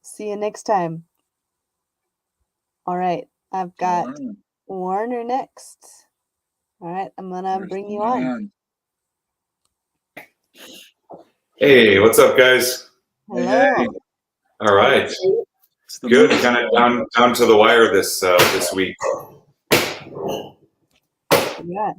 See you next time. All right, I've got Warner next. All right, I'm gonna bring you on. Hey, what's up, guys? Hello. Hey. All right. Good. Kind of down to the wire this week. Yeah.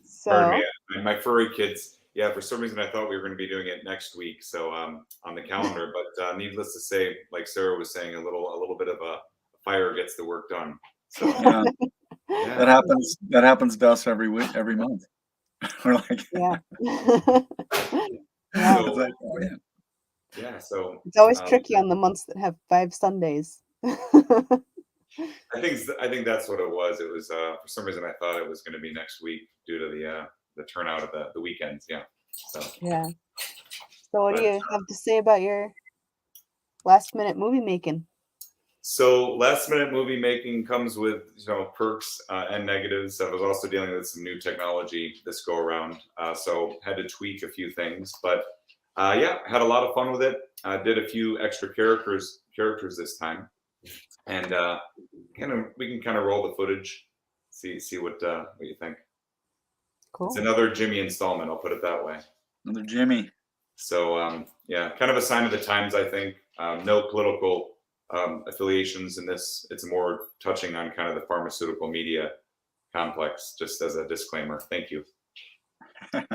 So. Pardon me, my furry kids. Yeah, for some reason I thought we were going to be doing it next week, so on the calendar. But needless to say, like Sarah was saying, a little bit of a fire gets the work done. So yeah. That happens to us every month. We're like, yeah. So, yeah. So it's always tricky on the months that have 5 Sundays. I think that's what it was. It was for some reason I thought it was going to be next week due to the turnout of the weekends. Yeah. So what do you have to say about your last minute movie making? So last minute movie making comes with perks and negatives. I was also dealing with some new technology this go around, so had to tweak a few things. But had a lot of fun with it. Did a few extra characters this time, and we can kind of roll the footage, see what you think. Cool. It's another Jimmy installment. I'll put it that way. Another Jimmy. So kind of a sign of the times. I think no political affiliations in this. It's more touching on kind of the pharmaceutical media complex, just as a disclaimer. Thank you.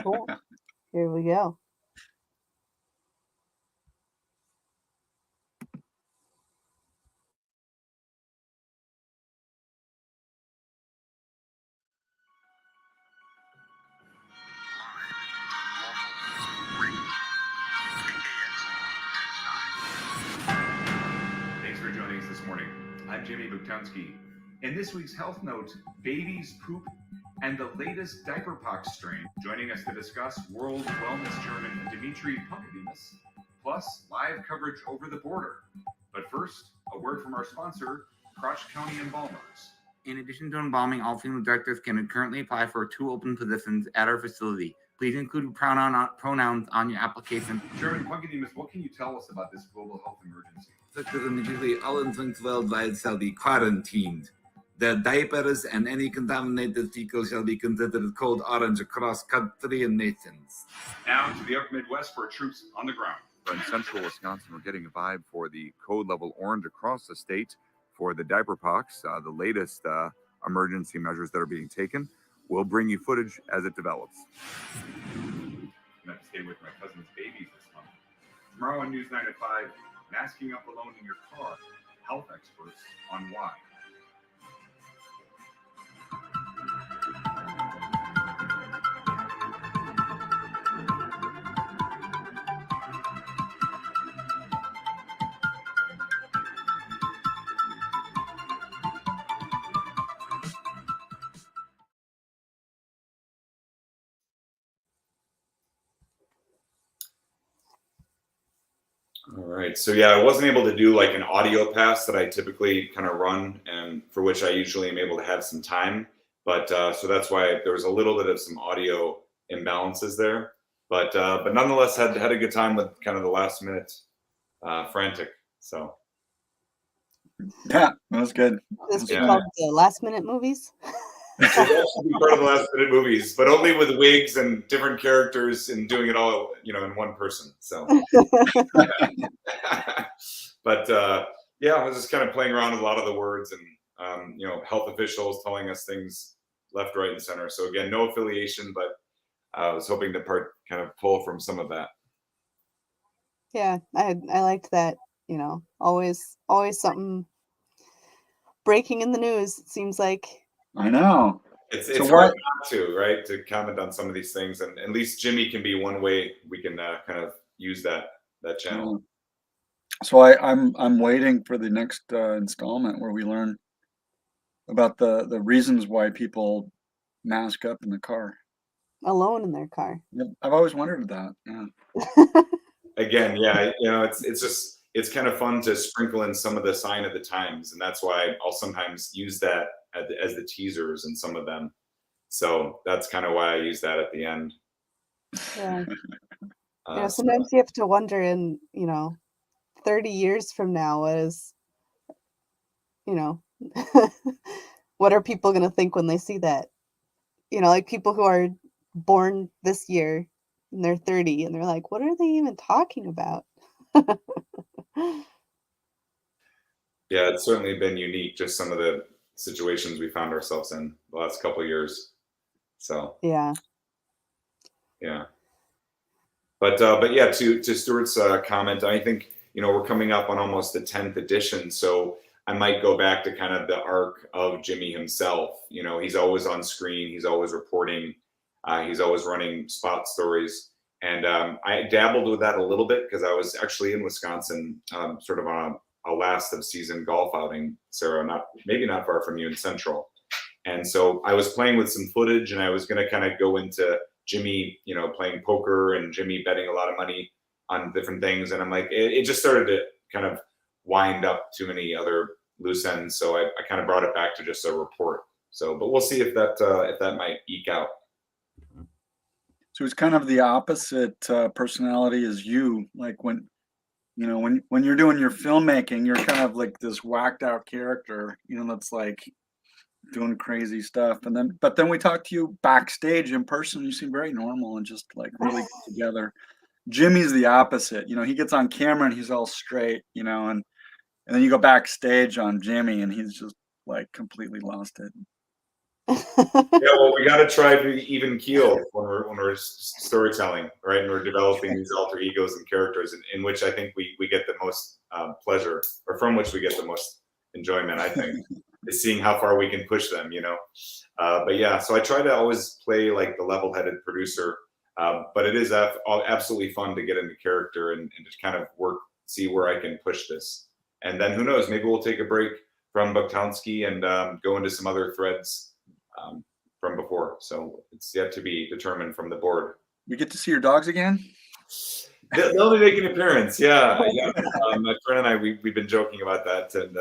Cool. Here we go. Thanks for joining us this morning. I'm Jimmy Buktansky. In this week's Health Note, babies poop and the latest diaper pox strain. Joining us to discuss World Wellness Chairman Dimitri Punkadimus, plus live coverage over the border. But first, a word from our sponsor, Crotch County Embalmers. In addition to embalming, all female directors can currently apply for 2 open positions at our facility. Please include pronouns on your application. Chairman Punkadimus, what can you tell us about this global health emergency? Immediately, all infants worldwide shall be quarantined. Their diapers and any contaminated fecal shall be considered code orange across country and nations. Now to the upper Midwest for troops on the ground. In central Wisconsin, we're getting a vibe for the code level orange across the state for the diaper pox, the latest emergency measures that are being taken. We'll bring you footage as it develops. I'm going to stay with my cousin's babies this month. Tomorrow on News 9 at 5, masking up alone in your car. Health experts on why. All right. So yeah, I wasn't able to do like an audio pass that I typically kind of run, and for which I usually am able to have some time. But so that's why there was a little bit of some audio imbalances there. But nonetheless, had a good time with kind of the last minute frantic. So yeah, that was good. This be called the last minute movies. It should be part of the last minute movies, but only with wigs and different characters and doing it all, you know, in one person. So, but yeah, I was just kind of playing around with a lot of the words and, you know, health officials telling us things left, right, and center. So again, no affiliation, but I was hoping to kind of pull from some of that. Yeah, I liked that. You know, always something breaking in the news. It seems like. I know. It's hard not to, right? To comment on some of these things, and at least Jimmy can be one way we can kind of use that channel. So I'm waiting for the next installment where we learn about the reasons why people mask up in the car. Alone in their car. Yep, I've always wondered that. Yeah. Again, yeah, you know, it's kind of fun to sprinkle in some of the sign of the times, and that's why I'll sometimes use that as the teasers in some of them. So that's kind of why I use that at the end. Yeah. You know, sometimes you have to wonder, in 30 years from now, what are people going to think when they see that? You know, like people who are born this year and they're 30 and they're like, what are they even talking about? Yeah, it's certainly been unique, just some of the situations we found ourselves in the last couple of years. So yeah. But yeah, to Stuart's comment, I think, you know, we're coming up on almost the 10th edition, so I might go back to kind of the arc of Jimmy himself. You know, he's always on screen, he's always reporting, he's always running spot stories, and I dabbled with that a little bit because I was actually in Wisconsin, sort of on a last of season golf outing, Sarah, maybe not far from you in Central. And so I was playing with some footage, and I was going to kind of go into Jimmy, you know, playing poker and Jimmy betting a lot of money on different things. And I'm like, it just started to kind of wind up too many other loose ends. So I kind of brought it back to just a report. So, but we'll see if that might eke out. So it's kind of the opposite personality as you. Like when you're doing your filmmaking, you're kind of like this whacked out character, you know, that's like doing crazy stuff. But then we talked to you backstage in person. You seem very normal and just like really together. Jimmy's the opposite. You know, he gets on camera and he's all straight, you know, and then you go backstage on Jimmy and he's just like completely lost it. Yeah, well, we got to try to be even keel when we're storytelling, right? And we're developing these alter egos and characters in which I think we get the most pleasure, or from which we get the most enjoyment, I think, is seeing how far we can push them, you know? But yeah, so I try to always play like the level-headed producer, but it is absolutely fun to get into character and just kind of see where I can push this. And then who knows, maybe we'll take a break from Buktowski and go into some other threads from before. So it's yet to be determined from the board. You get to see your dogs again? They'll be making an appearance. Yeah. My friend and I, we've been joking about that. And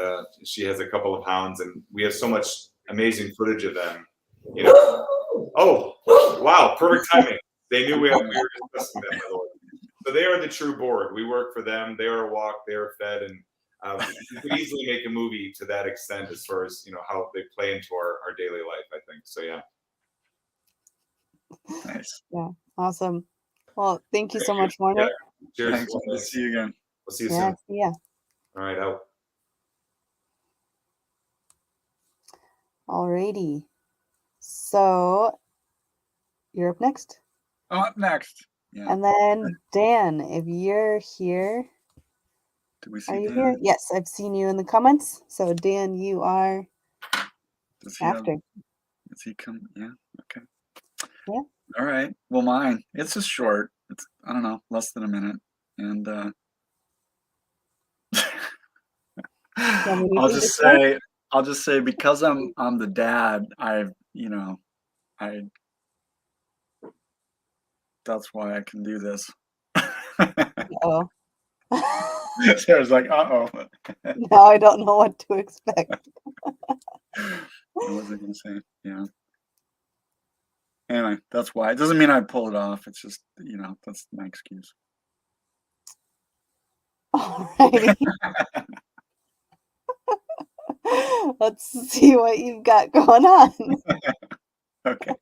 she has a couple of hounds, and we have so much amazing footage of them. You know. Oh, wow. Perfect timing. They knew we were discussing them. So they are the true board. We work for them. They are walked, they are fed, and You could easily make a movie to that extent as far as how they play into our daily life. I think so. Yeah. Nice. Yeah. Awesome. Well, thank you so much, Warner. Yeah. Cheers. Thanks. We'll see you again. We'll see you Yeah. soon. See ya. All right. Out. Alrighty. So you're up next. Oh, up next. Yeah. And then Dan, if you're here. Do we see Are you Dan? here? Yes, I've seen you in the comments. So Dan, you are after. Does he come? Yeah. Okay. Yeah. All right. Well, mine. It's just short. It's, I don't know, less than a minute. And I'll just say because I'm the dad, that's why I can do this. Oh. So I was like, uh-oh. Now I don't know what to expect. What was I gonna say? Yeah. Anyway, that's why. It doesn't mean I pull it off. It's just, that's my excuse. Alrighty. Let's see what you've got going on. Okay.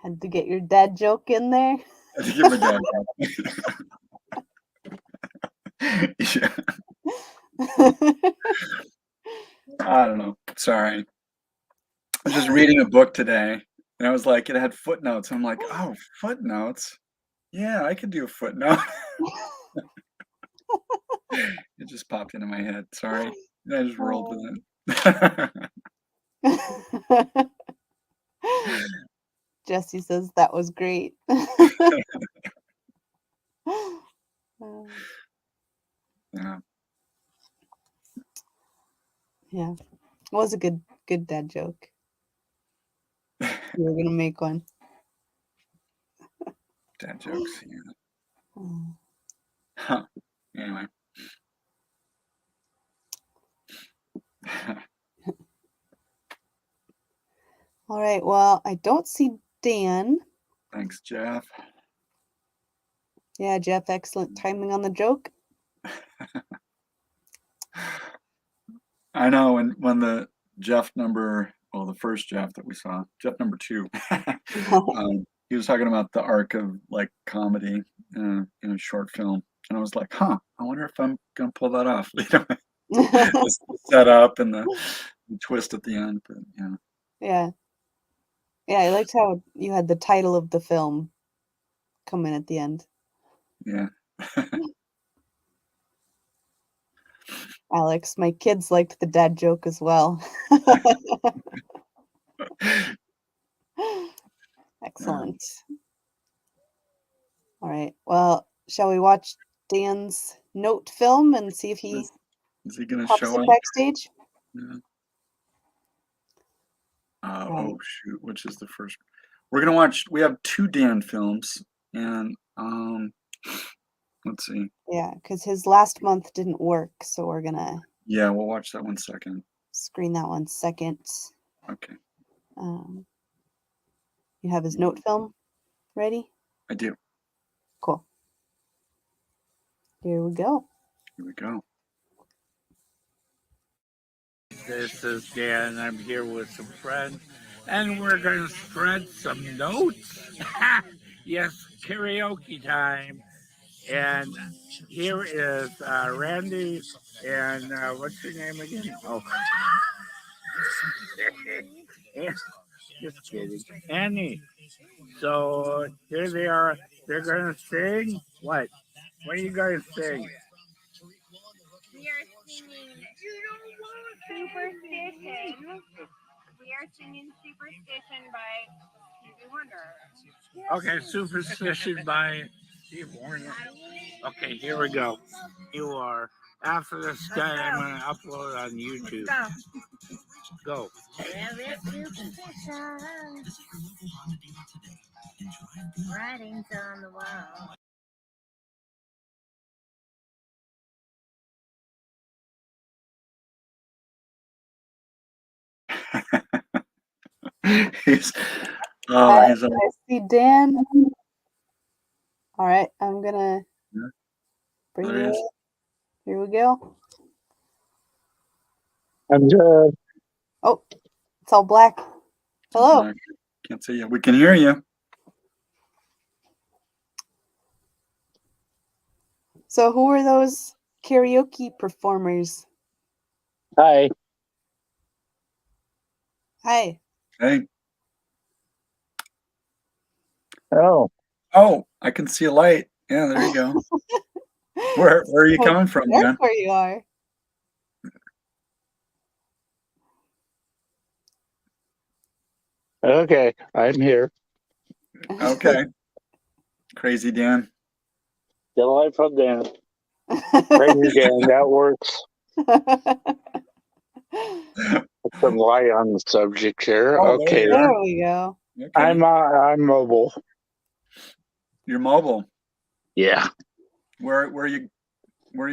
Had to get your dad joke in there. Had to get my dad yeah. I don't know. Sorry. I was just reading a book today, and I was like, it had footnotes. I'm like, oh, footnotes? Yeah, I could do a footnote. It just popped into my head. Sorry. I just rolled with it. Jesse says that was great. Yeah. Yeah. It was a good dad joke. You were gonna make one. Dad jokes, yeah. Oh. Huh. Anyway. All right. Well, I don't see Dan. Thanks, Jeff. Yeah, Jeff, excellent timing on the joke. I know when the Jeff the first Jeff that we saw, Jeff number 2, he was talking about the arc of like comedy in a short film, and I was like, I wonder if I'm gonna pull that off. The setup and the twist at the end, but yeah. Yeah. Yeah, I liked how you had the title of the film come in at the end. Yeah. Alex, my kids liked the dad joke as well. Excellent. All right. Well, shall we watch Dan's note film and see if he is he gonna pops show in up? backstage? Yeah. Oh shoot, which is the first? We're gonna watch. We have 2 Dan films, and let's see. Yeah, because his last month didn't work, so we're gonna. Yeah, we'll watch that one second. Screen that one second. Okay. You have his note film ready? I do. Cool. Here we go. Here we go. This is Dan. I'm here with some friends, and we're going to spread some notes. Yes, karaoke time. And here is Randy and what's your name again? Oh, just kidding. Annie. So here they are. They're going to sing. What? What are you going to sing? We are singing Superstition. We are singing Superstition by Stevie Wonder. Okay, Superstition by Steve Warner. Okay, here we go. You are. After this guy, I'm going to upload on YouTube. Go. There is superstition. Writings on the wall. he's I he's see Dan. All right, I'm gonna bring there he you is. in. Here we go. I'm good. Oh, it's all black. Hello. Can't see you. We can hear you. So who are those karaoke performers? Hi. Hi. Hey. Oh. Oh, I can see a light. Yeah, there you go. Where are you coming from, That's man? where you are. Okay, I'm here. Okay. Crazy Dan. The light from Dan. Crazy Dan, that works. Put some light on the subject here. Oh, Okay. There we go. Okay. I'm mobile. You're mobile. Yeah. Where are you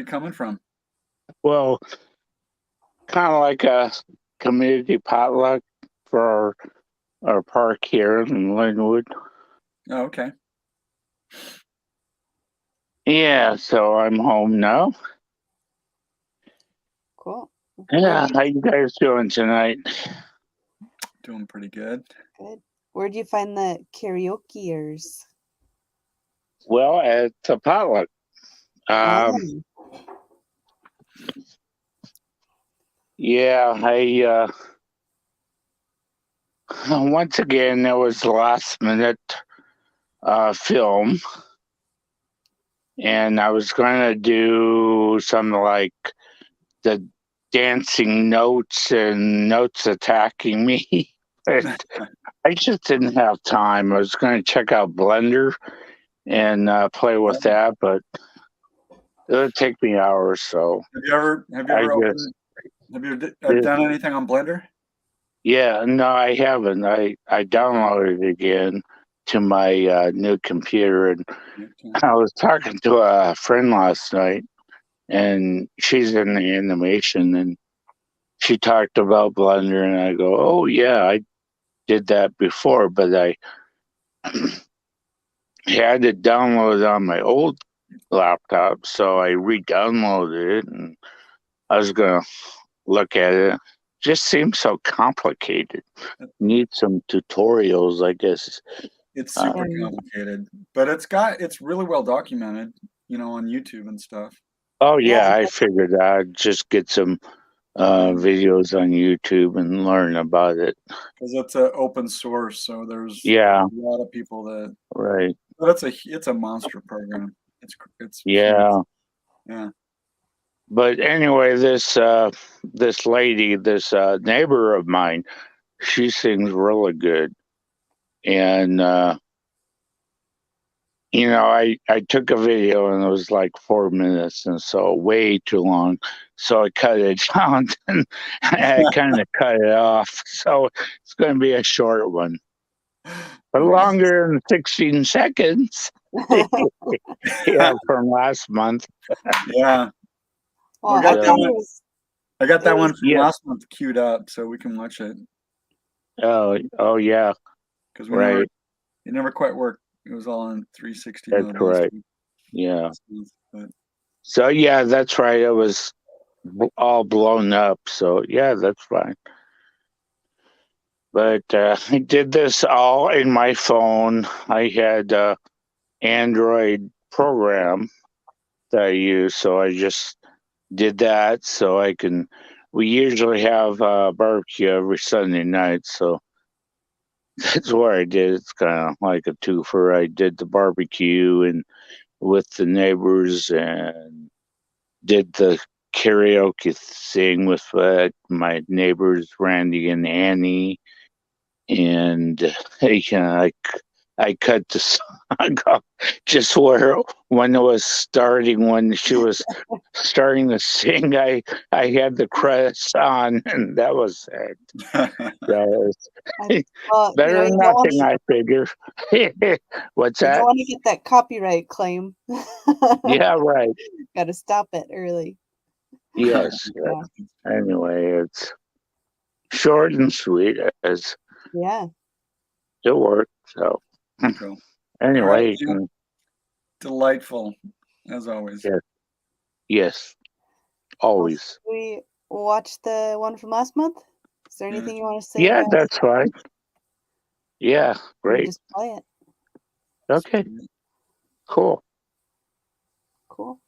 coming from? Well, kind of like a community potluck for our park here in Linwood. Oh, okay. Yeah, so I'm home now. Cool. Yeah, how you guys doing tonight? Doing pretty good. Good. Where'd you find the karaokeers? Well, at the potluck. Yeah, I once again there was last minute film, and I was going to do something like the dancing notes and notes attacking me, but I just didn't have time. I was going to check out Blender and play with that, but it would take me hours. So Have you ever done anything on Blender? Yeah, no, I haven't. I downloaded it again to my new computer, and I was talking to a friend last night, and she's in the animation, and she talked about Blender, and I go, "Oh yeah, I did that before, but I had to download it on my old laptop, so I re-downloaded it, and I was gonna look at it. Just seems so complicated. Need some tutorials, I guess. It's super complicated, but it's really well documented, on YouTube and stuff. Oh yeah, I figured I'd just get some videos on YouTube and learn about it. Because it's an open source, so there's Yeah. a lot of people that Right. But it's a monster program. It's Yeah. huge. Yeah. But anyway, this lady, this neighbor of mine, she sings really good, and I took a video and it was like 4 minutes, and so way too long. So I cut it down and I kind of cut it off. So it's going to be a short one, but longer than 16 seconds. Yeah, from last month. Yeah. Well, I got that one from Yeah. last month queued up, so we can watch it. Oh yeah. Because Right. it never quite worked. It was all in 360 That's mode. right. Yeah. But So yeah, that's right. It was all blown up. So yeah, that's fine. But I did this all in my phone. I had Android program, that I use, so I just did that so I can. We usually have barbecue every Sunday night, so that's what I did. It's kind of like a twofer. I did the barbecue and with the neighbors and did the karaoke thing with my neighbors Randy and Annie, and I cut the song off just where when it was starting, when she was starting to sing, I had the credits on, and that was it. That was better than nothing, I figure. What's You don't that? want to get that copyright claim. Yeah, right. Got to stop it early. Yes. Anyway, it's short and sweet as Yeah. it worked. So Cool. anyway, All right, you can, delightful as always. yes, yes, always. Should we watch the one from last month? Is there anything you want to say? Yeah, guys? that's fine. Yeah, We'll great. just play it. Okay, cool. Cool.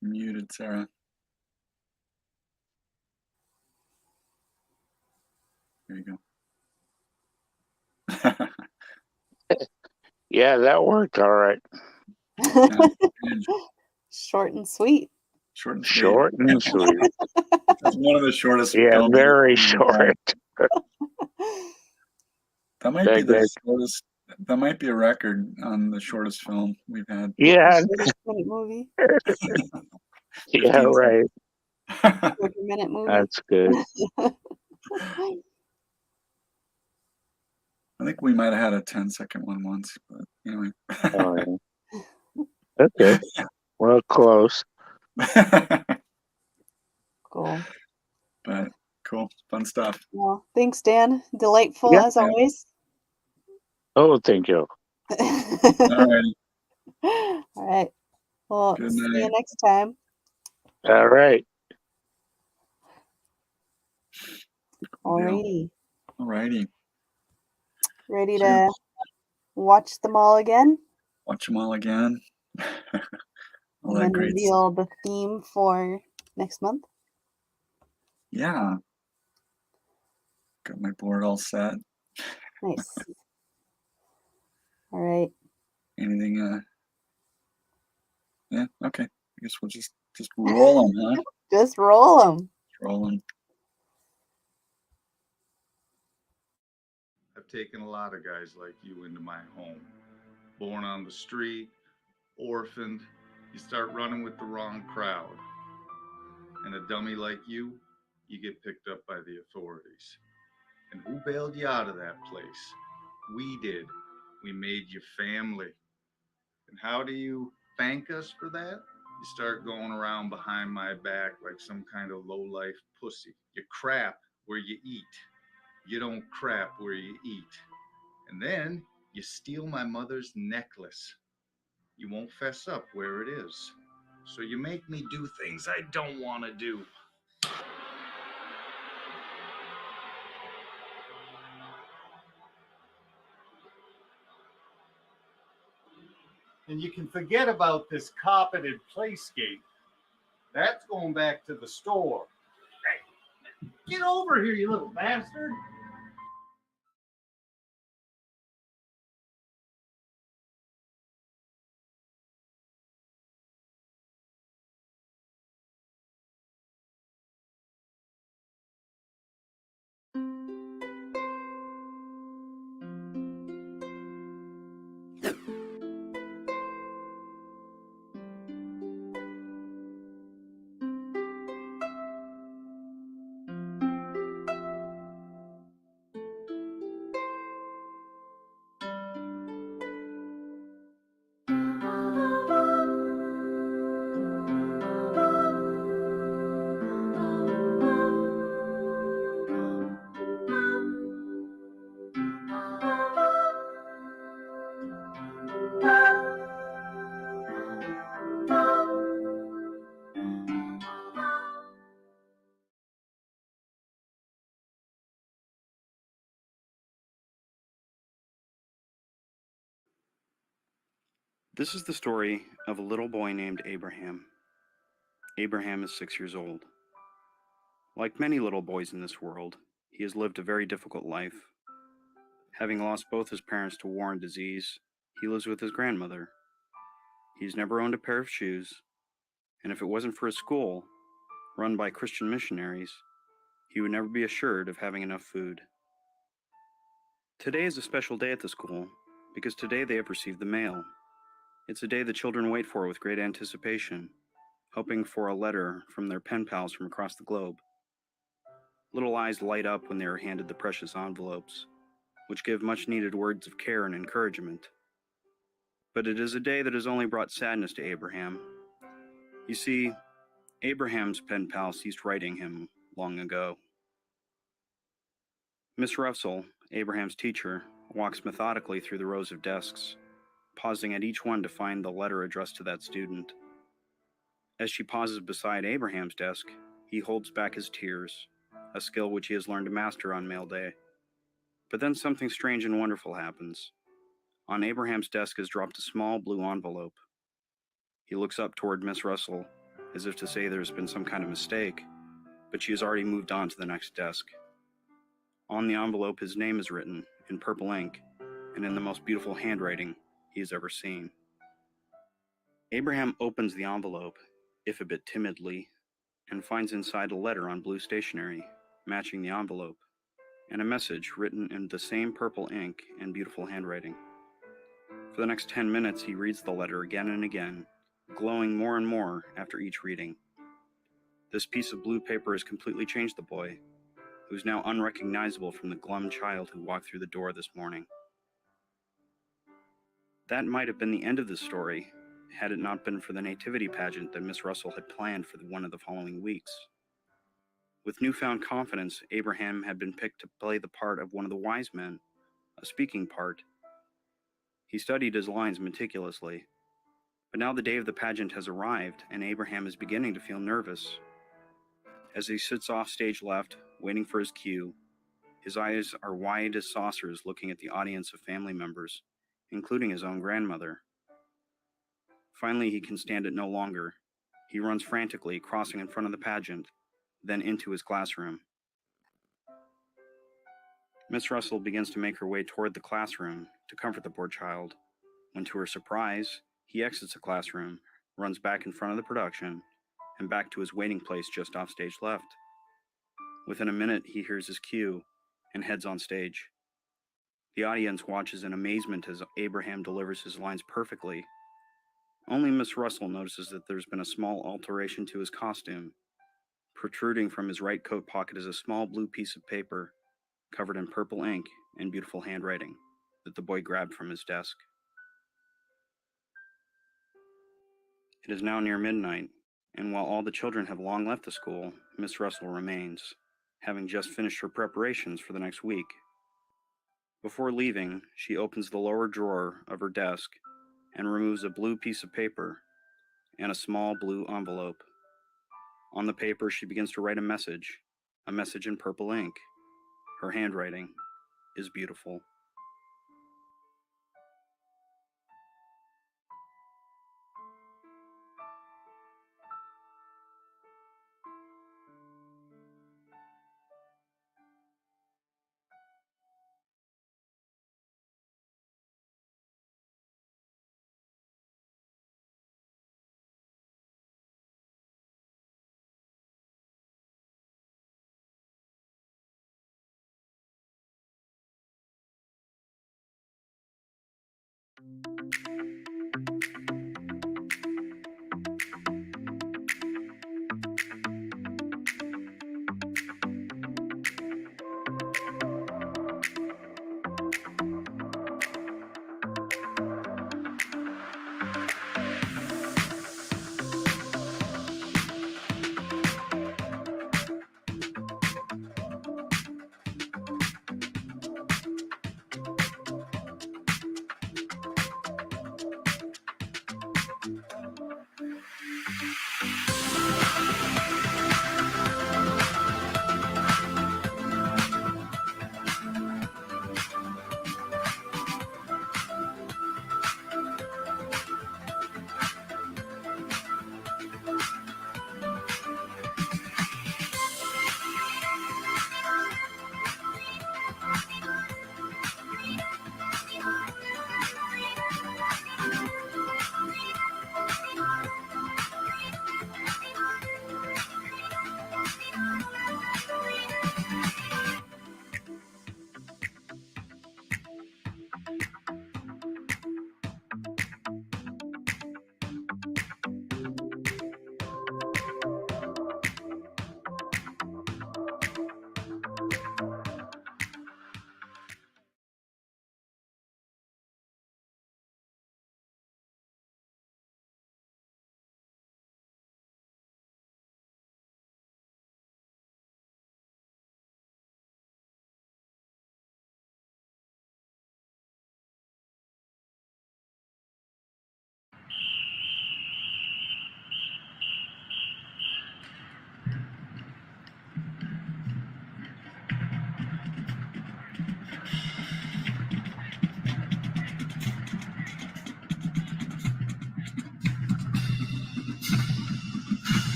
You're muted, Sarah. There you go. Yeah, that worked all right. Short and sweet. Short and sweet. Short and sweet. That's one of the shortest Yeah, films. very short. That might be the shortest. That might be a record on the shortest film we've had. Yeah. 30-minute movie. Yeah, right. 30-minute movie. That's good. I think we might have had a 10-second one once, but anyway. Oh, yeah. Okay. Well, close. Cool. But cool, fun stuff. Well, thanks, Dan. Delightful Yeah. as always. Oh, thank you. All righty. All right. Well, Good see you night. next time. All right. Alrighty. All righty. Ready to watch them all again? Watch them all again. All And that then great reveal the theme for next month. Yeah. Got my board all set. Nice. All right. Anything yeah, okay. I guess we'll just roll them, huh? Just roll them. Roll them. I've taken a lot of guys like you into my home. Born on the street, orphaned, you start running with the wrong crowd. And a dummy like you get picked up by the authorities. And who bailed you out of that place? We did. We made you family. And how do you thank us for that? You start going around behind my back like some kind of low-life pussy. You crap where you eat. You don't crap where you eat. And then you steal my mother's necklace. You won't fess up where it is. So you make me do things I don't want to do. And you can forget about this carpeted playscape. That's going back to the store. Hey, get over here, you little bastard. This is the story of a little boy named Abraham. Abraham is 6 years old. Like many little boys in this world, he has lived a very difficult life. Having lost both his parents to war and disease, he lives with his grandmother. He's never owned a pair of shoes, and if it wasn't for his school, run by Christian missionaries, he would never be assured of having enough food. Today is a special day at the school because today they have received the mail. It's a day the children wait for with great anticipation, hoping for a letter from their pen pals from across the globe. Little eyes light up when they are handed the precious envelopes, which give much needed words of care and encouragement. But it is a day that has only brought sadness to Abraham. You see, Abraham's pen pal ceased writing him long ago. Miss Russell, Abraham's teacher, walks methodically through the rows of desks, pausing at each one to find the letter addressed to that student. As she pauses beside Abraham's desk, he holds back his tears, a skill which he has learned to master on mail day. But then something strange and wonderful happens. On Abraham's desk is dropped a small blue envelope. He looks up toward Miss Russell, as if to say there's been some kind of mistake, but she has already moved on to the next desk. On the envelope, his name is written in purple ink and in the most beautiful handwriting he has ever seen. Abraham opens the envelope, if a bit timidly, and finds inside a letter on blue stationery, matching the envelope, and a message written in the same purple ink and beautiful handwriting. For the next 10 minutes, he reads the letter again and again, glowing more and more after each reading. This piece of blue paper has completely changed the boy, who's now unrecognizable from the glum child who walked through the door this morning. That might have been the end of the story, had it not been for the nativity pageant that Miss Russell had planned for one of the following weeks. With newfound confidence, Abraham had been picked to play the part of one of the wise men, a speaking part. He studied his lines meticulously, but now the day of the pageant has arrived, and Abraham is beginning to feel nervous. As he sits off stage left, waiting for his cue, his eyes are wide as saucers looking at the audience of family members, including his own grandmother. Finally, he can stand it no longer. He runs frantically, crossing in front of the pageant, then into his classroom. Miss Russell begins to make her way toward the classroom to comfort the poor child, when to her surprise, he exits the classroom, runs back in front of the production, and back to his waiting place just off stage left. Within a minute, he hears his cue and heads on stage. The audience watches in amazement as Abraham delivers his lines perfectly. Only Miss Russell notices that there's been a small alteration to his costume. Protruding from his right coat pocket is a small blue piece of paper, covered in purple ink and beautiful handwriting, that the boy grabbed from his desk. It is now near midnight, and while all the children have long left the school, Miss Russell remains, having just finished her preparations for the next week. Before leaving, she opens the lower drawer of her desk and removes a blue piece of paper and a small blue envelope. On the paper, she begins to write a message in purple ink. Her handwriting is beautiful.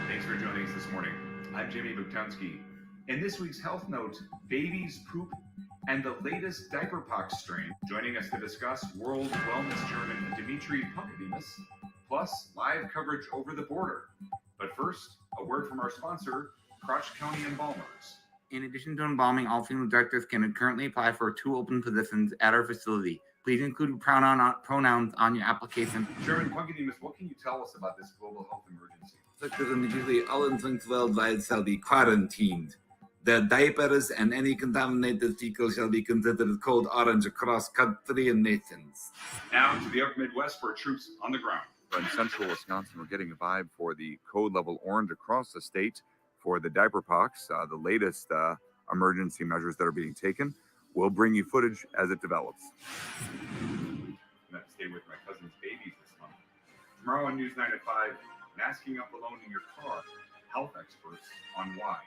Thanks for joining us this morning. I'm Jimmy Buktowski. In this week's Health Note, babies poop and the latest diaper pox strain. Joining us to discuss World Wellness Chairman Dimitri Papadimos, plus live coverage over the border. But first, a word from our sponsor, Crotch County Embalmers. In addition to embalming, all female directors can currently apply for 2 open positions at our facility. Please include pronouns on your application. Chairman Papadimos, what can you tell us about this global health emergency? Because immediately all infants worldwide shall be quarantined. Their diapers and any contaminated fecal shall be considered code orange across country and nations. Now to the upper Midwest for troops on the ground. From central Wisconsin, we're getting a vibe for the code level orange across the state for the diaper pox, the latest emergency measures that are being taken. We'll bring you footage as it develops. I'm going to stay with my cousin's babies this month. Tomorrow on News 9 at 5, masking up alone in your car. Health experts on why.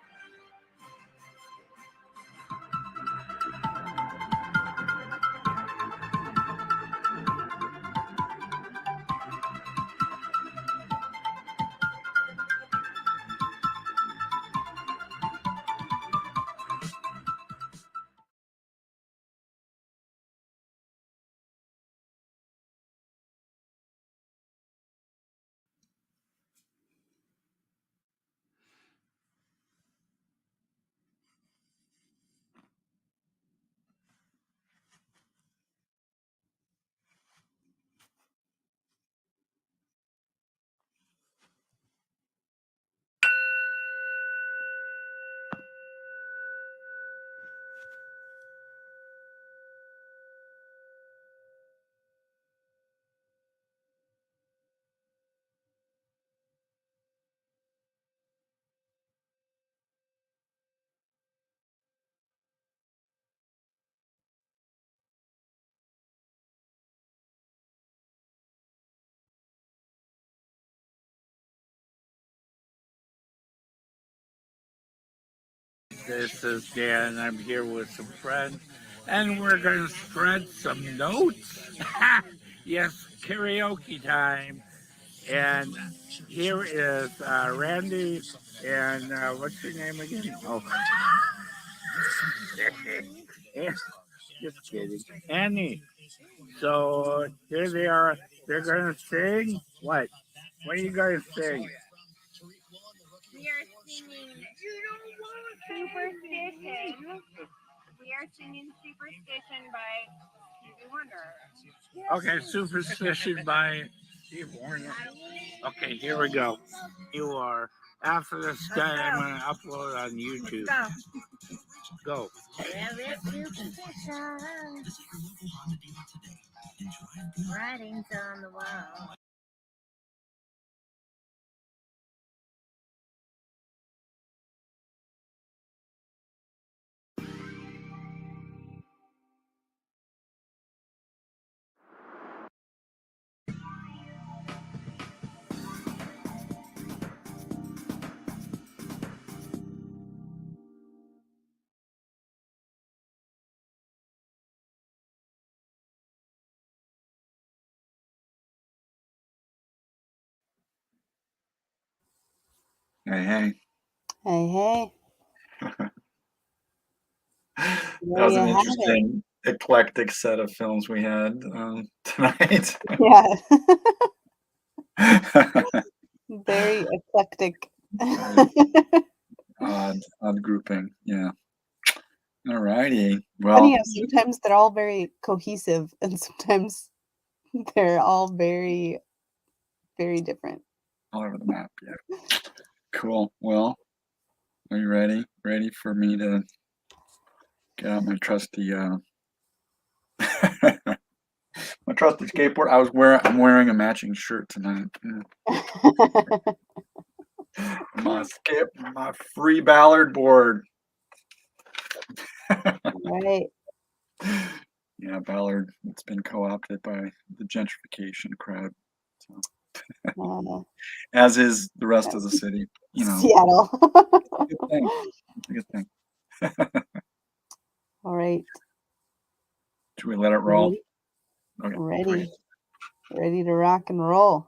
This is Dan. I'm here with some friends, and we're going to spread some notes. Yes, karaoke time. And here is Randy, and what's your name again? Oh, just kidding. Annie. So here they are. They're going to sing. What? What are you going to sing? We are singing Superstition. We are singing Superstition by Stevie Wonder. Okay, Superstition by Steve Warner. Okay, here we go. You are. After this guy, I'm going to upload on YouTube. Go. There is superstition. Writings on the wall. Hey, hey. Hey, hey. That There was you an have it. interesting, eclectic set of films we had tonight. Yeah. Very eclectic. odd grouping. Yeah. All righty. Well, Funny how sometimes they're all very cohesive and sometimes they're all very, very different. all over the map. Yeah. Cool. Well, are you ready? Ready for me to get out my trusty my trusty skateboard? I'm wearing a matching shirt tonight. Yeah. My free Ballard board. Right. Yeah, Ballard. It's been co-opted by the gentrification crowd. So. As is the rest of the city. You know. Seattle. It's a good thing. It's a good thing. All right. Should we let it roll? Ready? Okay. Ready. Ready to rock and roll.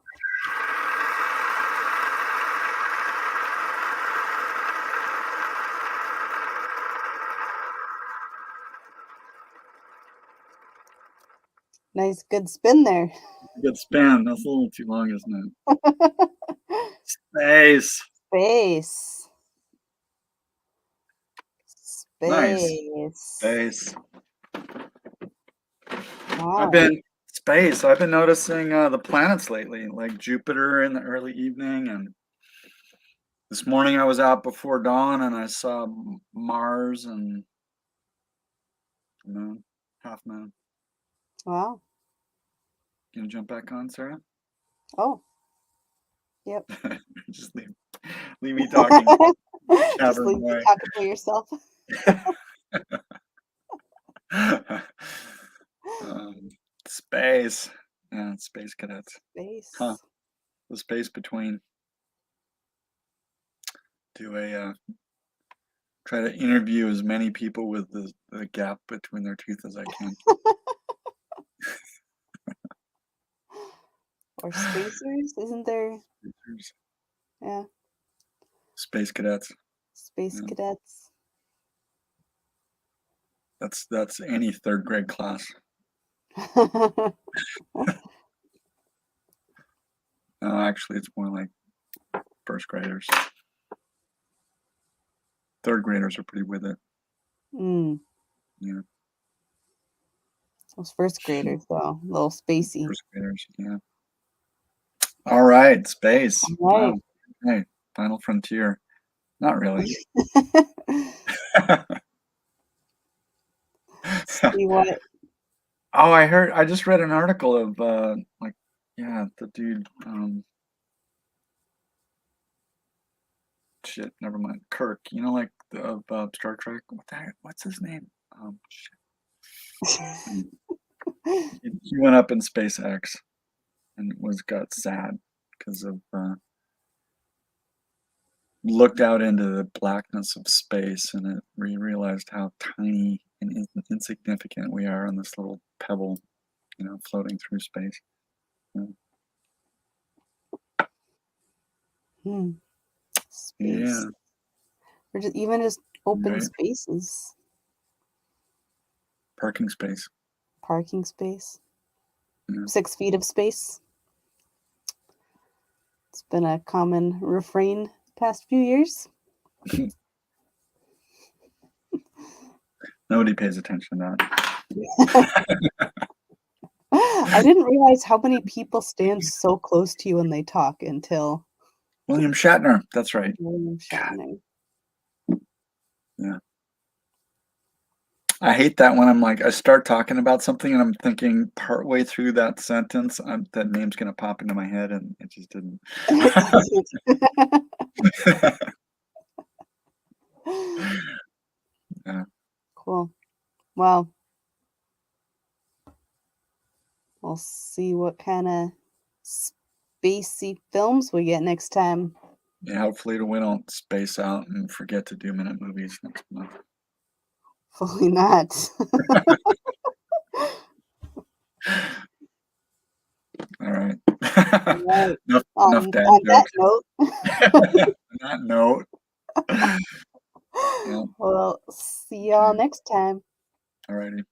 Nice, good spin there. Good spin. That's a little too long, isn't it? Space. Space. Nice. Space. Space. Wow. I've been noticing the planets lately, like Jupiter in the early evening, and this morning I was out before dawn and I saw Mars and the moon, half moon. Wow. Gonna jump back on, Sarah? Oh. Yep. Just leave me talking. Just leave you talking to yourself. Space. Yeah, space cadets. Space. Huh. The space between. Try to interview as many people with the gap between their teeth as I can. Or spacers, isn't there? Spacers. Yeah. Space cadets. Space cadets. That's any third grade class. No, actually, it's more like first graders. Third graders are pretty with it. Yeah. Those first graders, though, a little spacey. First graders, yeah. All right, space. All right. Wow. Hey, Final Frontier. Not really. See what? Oh, I just read an article of the dude. Shit, never mind. Kirk, you know, like of Star Trek. What's his name? Shit. He went up in SpaceX and got sad because of looked out into the blackness of space, and we realized how tiny and insignificant we are on this little pebble, you know, floating through space. Space. Yeah. Or just open Right. spaces. Parking space. Parking space. Yeah. 6 feet of space. It's been a common refrain the past few years. Nobody pays attention to that. I didn't realize how many people stand so close to you when they talk until William Shatner. That's right. William Shatner. Yeah. I hate that when I'm like, I start talking about something and I'm thinking partway through that sentence, that name's going to pop into my head, and it just didn't. Yeah. Cool. Well, we'll see what kind of spacey films we get next time. Yeah, hopefully we don't space out and forget to do minute movies next month. Hopefully not. All right. Right. Enough dad on that jokes. note. On that note. Yeah. Well, see y'all next time. All righty.